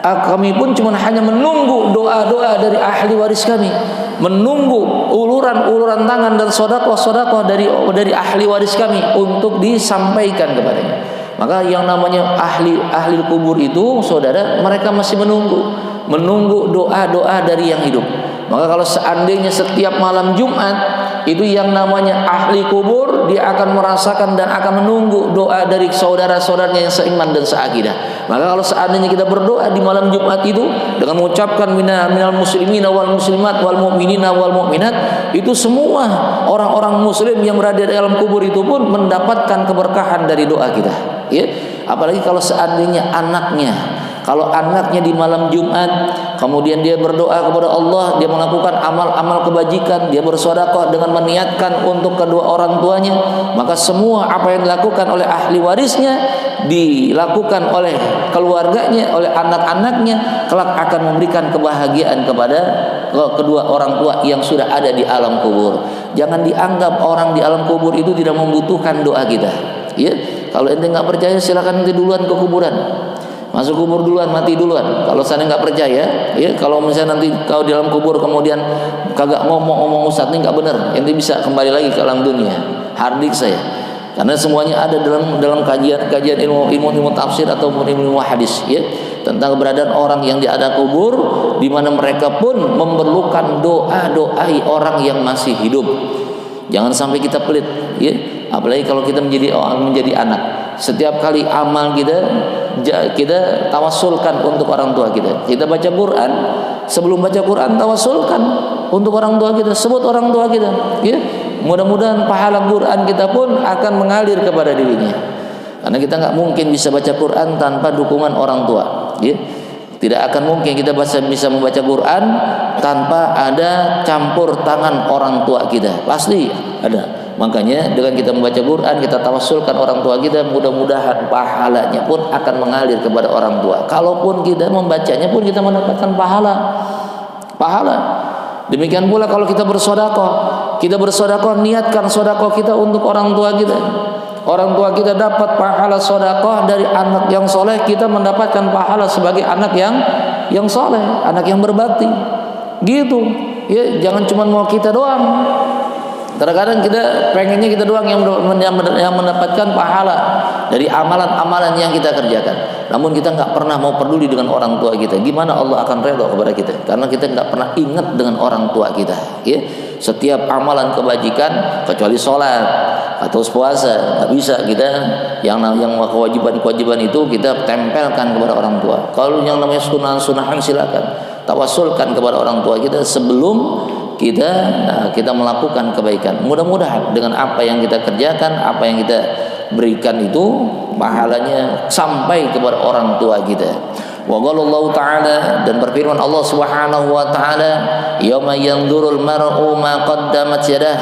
kami pun cuma hanya menunggu doa-doa dari ahli waris kami, menunggu uluran-uluran tangan dan sedekah-sedekah dari ahli waris kami untuk disampaikan kepadanya. Maka yang namanya ahli kubur itu, saudara, mereka masih menunggu doa-doa dari yang hidup. Maka kalau seandainya setiap malam Jumat itu yang namanya ahli kubur, dia akan merasakan dan akan menunggu doa dari saudara-saudaranya yang seiman dan seakidah. Maka kalau seandainya kita berdoa di malam Jumat itu dengan mengucapkan minal muslimina wal muslimat wal mu'minina wal mu'minat, itu semua orang-orang muslim yang berada di dalam kubur itu pun mendapatkan keberkahan dari doa kita. Ya, apalagi kalau seandainya kalau anaknya di malam Jumat kemudian dia berdoa kepada Allah, dia melakukan amal-amal kebajikan, dia bersedekah dengan meniatkan untuk kedua orang tuanya, maka semua apa yang dilakukan oleh ahli warisnya dilakukan oleh keluarganya, oleh anak-anaknya, kelak akan memberikan kebahagiaan kepada kedua orang tua yang sudah ada di alam kubur. Jangan dianggap orang di alam kubur itu tidak membutuhkan doa kita. Ya, kalau ente nggak percaya silakan ente duluan ke kuburan. Masuk kubur duluan, mati duluan. Kalau saya nggak percaya, ya kalau misalnya nanti kau di dalam kubur kemudian kagak ngomong Ustadz ini nggak benar, ente bisa kembali lagi ke alam dunia. Hardik saya. Karena semuanya ada dalam kajian ilmu tafsir ataupun ilmu hadis, ya, tentang keberadaan orang yang di ada kubur, di mana mereka pun memerlukan doai orang yang masih hidup. Jangan sampai kita pelit, ya. Apalagi kalau kita menjadi anak. Setiap kali amal kita tawassulkan untuk orang tua kita. Kita baca Quran, sebelum baca Quran tawassulkan untuk orang tua kita, sebut orang tua kita, ya. Mudah-mudahan pahala Quran kita pun akan mengalir kepada dirinya. Karena kita nggak mungkin bisa baca Quran tanpa dukungan orang tua, ya. Tidak akan mungkin kita bisa membaca Quran tanpa ada campur tangan orang tua kita. Pasti ada. Makanya dengan kita membaca Quran, kita tawassulkan orang tua kita, mudah-mudahan pahalanya pun akan mengalir kepada orang tua. Kalaupun kita membacanya pun kita mendapatkan pahala. Demikian pula kalau kita bersedekah, niatkan sedekah kita untuk orang tua kita. Orang tua kita dapat pahala sedekah dari anak yang soleh, kita mendapatkan pahala sebagai anak yang soleh, anak yang berbakti. Gitu. Ya, jangan cuma mau kita doang. Terkadang kita pengennya kita doang yang mendapatkan pahala dari amalan-amalan yang kita kerjakan. Namun kita nggak pernah mau peduli dengan orang tua kita. Gimana Allah akan redha kepada kita? Karena kita nggak pernah ingat dengan orang tua kita. Ya, setiap amalan kebajikan kecuali sholat atau puasa nggak bisa kita yang kewajiban itu kita tempelkan kepada orang tua. Kalau yang namanya sunahan silakan tawassulkan kepada orang tua kita sebelum kita melakukan kebaikan. Mudah-mudahan dengan apa yang kita kerjakan, apa yang kita berikan itu pahalanya sampai kepada orang tua kita. Wa qalallahu ta'ala, dan berfirman Allah Subhanahu wa taala, yauma yanzurul mar'u ma qaddamat yadah,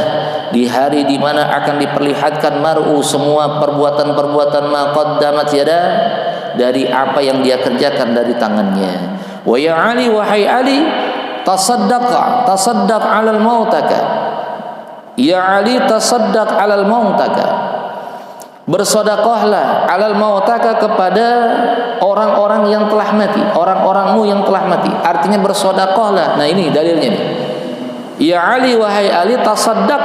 di hari di mana akan diperlihatkan mar'u semua perbuatan-perbuatan ma qaddamat yadah, dari apa yang dia kerjakan dari tangannya. Wa ya Ali, wahai Ali, tasaddaq 'alal mautaka. Ya Ali, tasaddaq 'alal mautaka. Bersedekahlah 'alal mautaka kepada orang-orang yang telah mati, orang-orangmu yang telah mati. Artinya bersedekahlah. Nah, ini dalilnya nih. Ya Ali, wahai Ali, tasaddaq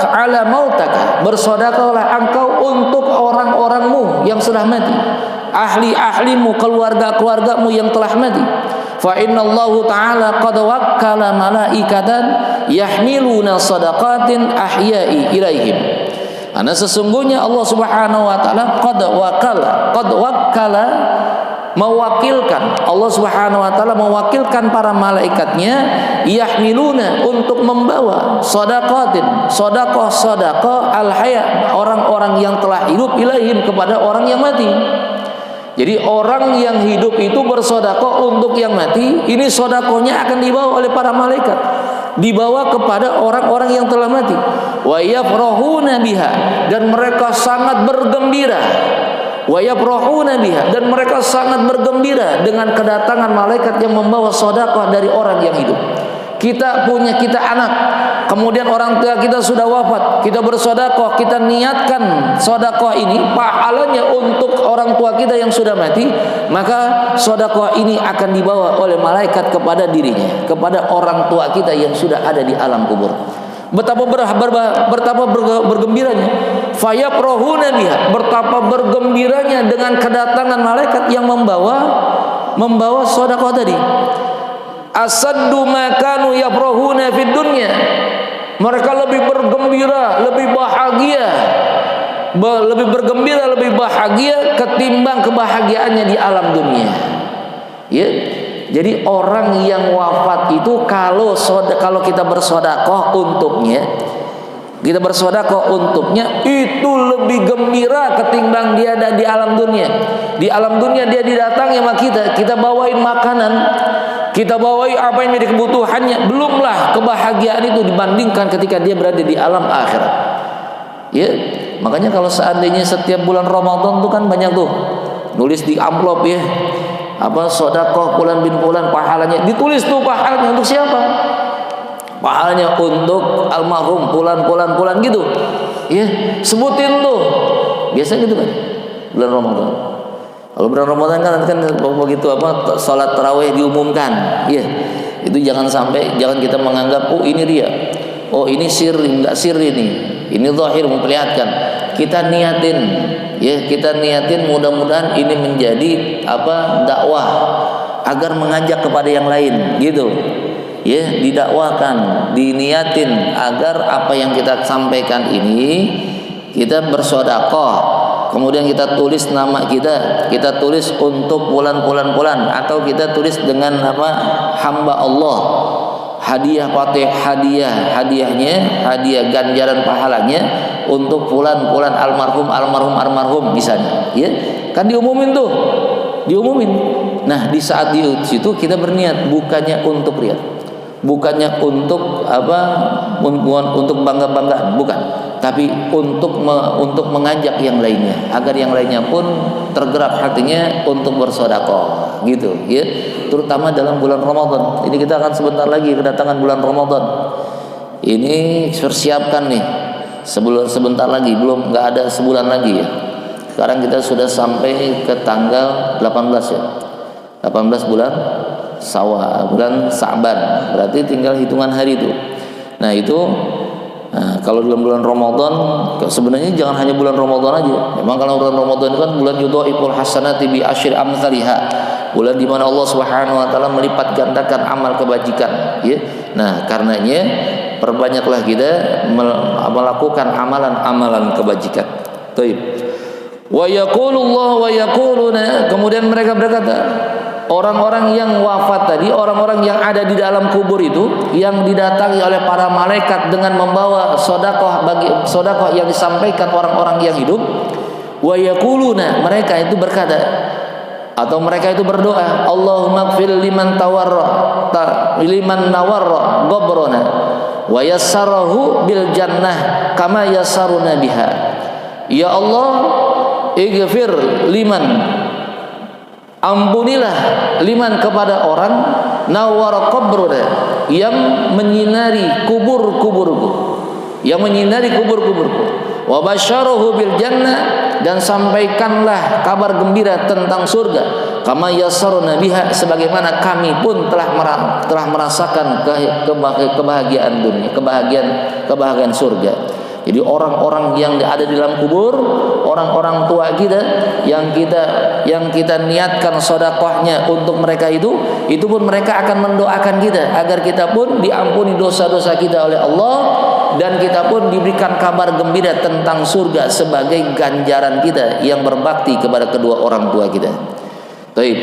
'ala mautaka. Bersedekahlah engkau untuk orang-orangmu yang sudah mati. Ahli-ahlimu, keluarga-keluargamu yang telah mati. Fa innallahu ta'ala qad wakkala malaikatan yahmiluna shadaqatin ahya'i ilaihim. Karena sesungguhnya Allah Subhanahu wa taala qad wakkala mewakilkan, Allah Subhanahu wa taala mewakilkan para malaikatnya yahmiluna untuk membawa shadaqatin, sedekah al-haya, orang-orang yang telah hidup ilaihim kepada orang yang mati. Jadi orang yang hidup itu bersedekah untuk yang mati, ini sedekahnya akan dibawa oleh para malaikat, dibawa kepada orang-orang yang telah mati. Wa yafrahuna biha, dan mereka sangat bergembira. Wa yafrahuna biha, dan mereka sangat bergembira dengan kedatangan malaikat yang membawa sedekah dari orang yang hidup. Kita anak, kemudian orang tua kita sudah wafat, kita bersedekah, kita niatkan sedekah ini pahalanya untuk orang tua kita yang sudah mati, maka sedekah ini akan dibawa oleh malaikat kepada dirinya, kepada orang tua kita yang sudah ada di alam kubur. Betapa bergembiranya, fayafrahuna biha, betapa bergembiranya dengan kedatangan malaikat yang membawa sedekah tadi. Asaddu ma kanu yafrahuna fid dunya, mereka lebih bergembira, lebih bahagia ketimbang kebahagiaannya di alam dunia. Ya, jadi orang yang wafat itu kalau kita bersedekah untuknya, itu lebih gembira ketimbang dia ada di alam dunia. Di alam dunia dia didatangi sama kita bawain makanan, kita bawain apa yang menjadi kebutuhannya, belumlah kebahagiaan itu dibandingkan ketika dia berada di alam akhirat. Ya, makanya kalau seandainya setiap bulan Ramadan tuh kan banyak tuh nulis di amplop, ya, apa sedekah fulan bin fulan, pahalanya ditulis tuh, pahalanya untuk siapa? Pahalanya untuk almarhum fulan gitu. Ya, sebutin tuh. Biasa gitu kan bulan Ramadan. Kalau bulan Ramadan kan begitu apa salat tarawih diumumkan, ya. Itu jangan kita menganggap oh ini ria. Oh ini sirri, enggak sirri ini. Ini zahir memperlihatkan. Kita niatin mudah-mudahan ini menjadi dakwah agar mengajak kepada yang lain, gitu. Ya, didakwakan, diniatin agar apa yang kita sampaikan ini kita bersedekah. Kemudian kita tulis nama kita tulis untuk bulan atau kita tulis dengan nama hamba Allah. Hadiah ganjaran pahalanya untuk fulan almarhum misalnya, ya. Kan diumumin. Nah, di saat di situ kita berniat bukannya untuk riya. Bukannya untuk untuk bangga-banggaan, bukan. Tapi untuk mengajak yang lainnya agar yang lainnya pun tergerak hatinya untuk bersedekah, gitu, ya. Terutama dalam bulan Ramadan. Ini kita akan sebentar lagi kedatangan bulan Ramadan. Ini persiapkan nih. Sebentar lagi, nggak ada sebulan lagi, ya. Sekarang kita sudah sampai ke tanggal 18, ya. 18 bulan bulan Sa'ban. Berarti tinggal hitungan hari itu. Nah, itu kalau dalam bulan Ramadan sebenarnya jangan hanya bulan Ramadan aja. Memang kalau bulan Ramadan kan bulan yudhaiful hasanati bi asyri amsalihha. Bulan di mana Allah Subhanahu wa taala melipat gandakan amal kebajikan, ya. Nah, karenanya perbanyaklah kita melakukan amalan-amalan kebajikan. Baik. Wa yaqulullah wa yaquluna, kemudian mereka berkata, orang-orang yang wafat tadi, orang-orang yang ada di dalam kubur itu, yang didatangi oleh para malaikat dengan membawa sedekah yang disampaikan orang-orang yang hidup, wa yaquluna, mereka itu berkata atau mereka itu berdoa, Allahumma ighfir liman nawarra ghabrana wa yassarahu bil jannah kama yassaruna biha. Ya Allah, ighfir liman, ampunilah liman kepada orang nawar qabruna, yang menyinari kuburku, wa basyarahu bil jannah, dan sampaikanlah kabar gembira tentang surga, kama yassaruna biha, sebagaimana kami pun telah merasakan kebahagiaan dunia, kebahagiaan surga. Jadi orang-orang yang ada di dalam kubur, orang-orang tua kita yang kita niatkan sedekahnya untuk mereka itu pun mereka akan mendoakan kita agar kita pun diampuni dosa-dosa kita oleh Allah, dan kita pun diberikan kabar gembira tentang surga sebagai ganjaran kita yang berbakti kepada kedua orang tua kita. Baik.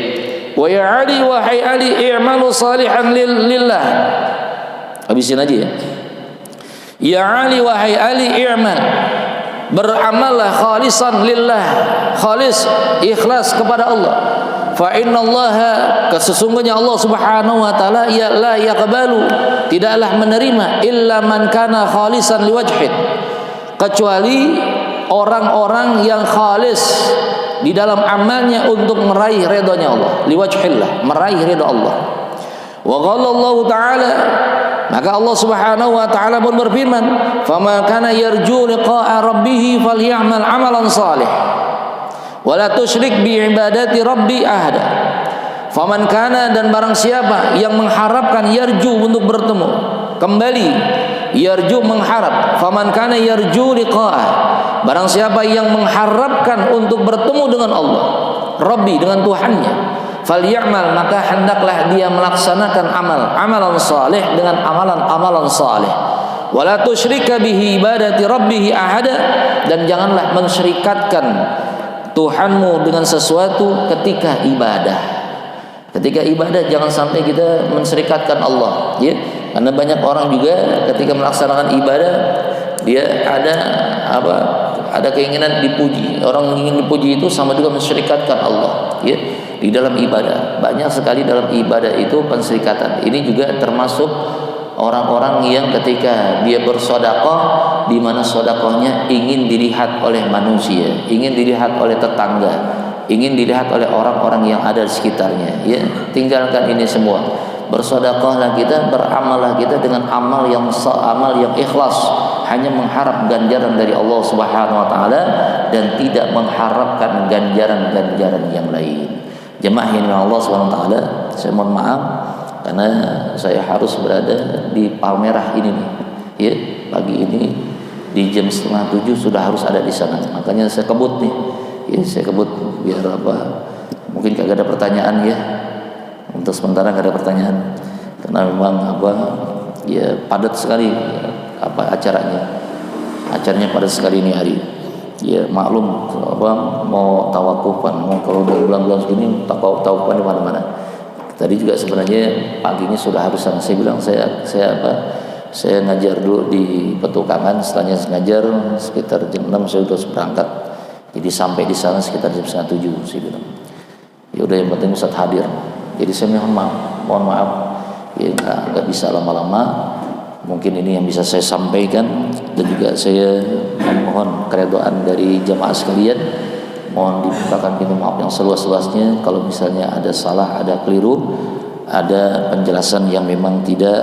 Wa ya Ali, wahai Ali, i'malu salihan lillah. Habisin aja, ya. Ya Ali, wahai Ali, i'mal, beramallah khalisan lillah, khalis, ikhlas kepada Allah. Fa innallaha, sesungguhnya Allah Subhanahu wa taala la yaqbalu, tidaklah menerima illa man kana khalisan liwajhih, kecuali orang-orang yang khalis di dalam amalnya untuk meraih ridhonya Allah, liwajhillah, meraih ridha Allah. Wa qala Allah taala, maka Allah Subhanahu wa taala pun berfirman, "Fama kana yarju liqa'a rabbih falyamal 'amalan salih wa la tusyrik bi ibadati rabbi ahada." Faman kana, dan barang siapa yang mengharapkan yarju untuk bertemu kembali, yarju mengharap, faman kana yarju liqa'a, barang siapa yang mengharapkan untuk bertemu dengan Allah, Rabbi, dengan Tuhannya, falyamal, maka hendaklah dia melaksanakan amalan saleh, dengan amalan saleh. Wala tusyrika bihi ibadati rabbih ahada, dan janganlah mensyirikatkan Tuhanmu dengan sesuatu ketika ibadah. Ketika ibadah jangan sampai kita mensyirikatkan Allah, ya. Karena banyak orang juga ketika melaksanakan ibadah dia ada keinginan dipuji. Orang ingin dipuji itu sama juga mensyirikatkan Allah, ya. Di dalam ibadah banyak sekali dalam ibadah itu pensyirikatan. Ini juga termasuk orang-orang yang ketika dia bersedekah, di mana sedekahnya ingin dilihat oleh manusia, ingin dilihat oleh tetangga, ingin dilihat oleh orang-orang yang ada di sekitarnya, ya. Tinggalkan ini semua. Bersedekahlah kita, beramallah kita dengan amal yang ikhlas, hanya mengharap ganjaran dari Allah Subhanahu wa taala dan tidak mengharapkan ganjaran-ganjaran yang lain. Jemaah yang Allah Subhanahu wa taala, saya mohon maaf karena saya harus berada di Palmerah ini nih. Ya, pagi ini di jam 6:30 sudah harus ada di sana. Makanya saya kebut nih. Ya, saya kebut biar apa? Mungkin kagak ada pertanyaan ya. Untuk sementara kagak ada pertanyaan. Karena memang apa? Ya padat sekali apa acaranya. Acaranya padat sekali ini hari. Ya maklum apa mau tawakufan, mau kalau udah bulan-bulan segini tawakufan di mana-mana. Tadi juga sebenarnya paginya sudah harus sana. Saya bilang saya ngajar dulu di Petukangan, setelahnya ngajar sekitar jam 6 saya udah berangkat. Jadi sampai di sana sekitar jam 6:30 saya bilang. Ya udah yang penting Ustaz hadir. Jadi saya mohon maaf ya nggak bisa lama-lama. Mungkin ini yang bisa saya sampaikan dan juga saya memohon keridhaan dari jamaah sekalian. Mohon dibukakan pintu maaf yang seluas-luasnya kalau misalnya ada salah, ada keliru, ada penjelasan yang memang tidak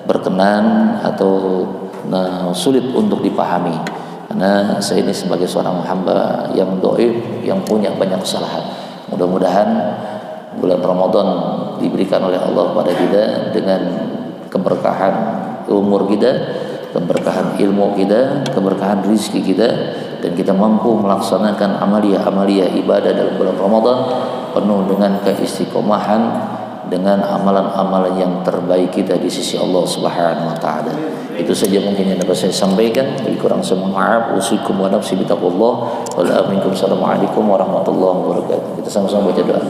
berkenan atau sulit untuk dipahami. Karena saya ini sebagai seorang hamba yang dhaif, yang punya banyak kesalahan. Mudah-mudahan bulan Ramadan diberikan oleh Allah pada kita dengan keberkahan umur kita, keberkahan ilmu kita, keberkahan rizki kita, dan kita mampu melaksanakan amalia ibadah dalam bulan Ramadan penuh dengan keistiqomahan, dengan amalan-amalan yang terbaik kita di sisi Allah Subhanahu wa taala. Itu saja mungkin yang dapat saya sampaikan. Lebih kurang saya mohon maaf. Usikum wa nafsi bitaqullah. Wassalamualaikum warahmatullahi wabarakatuh. Kita sama-sama baca doa.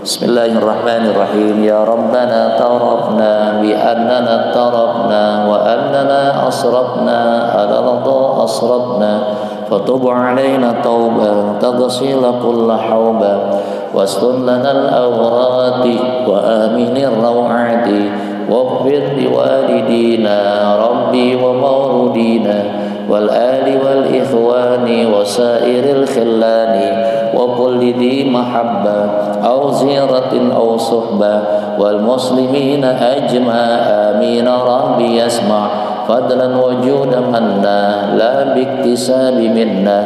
Bismillahirrahmanirrahim. Ya Rabbana tarafna bi annana tarafna wa annana asrafna ala radha asrafna fatub alaina tauba taghsila kull hauba wastur lana al-awrati wa aminir rawati waghfir liwalidina rabbi wa mawludina wal ali wal ikhwani wa sairil khillani wa kulli di mahabba aw ziyaratin aw suhba wal muslimina ajma amin rabbi yasma fadlan wa judan manna la biktisabi minna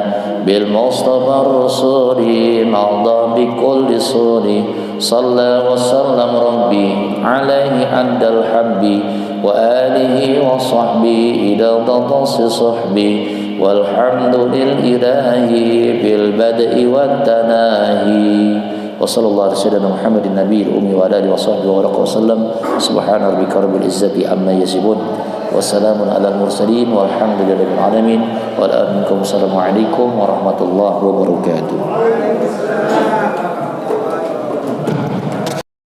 bil mustafa rasuli nadha bi kulli suri salla wa sallam rabbi alaihi andal habbi wa alihi wa sahbihi ila tadasi sahbi walhamdulil ilahi bil bad'i wat tanahi wa sallallahu alaihi wasallam Muhammadin nabiyil ummi wa alihi wa sahbihi wa sallam subhana rabbika rabbil izzati amma yasifun wa salamun alal mursalin walhamdulillahi rabbil alamin wa assalamu alaikum warahmatullahi wabarakatuh.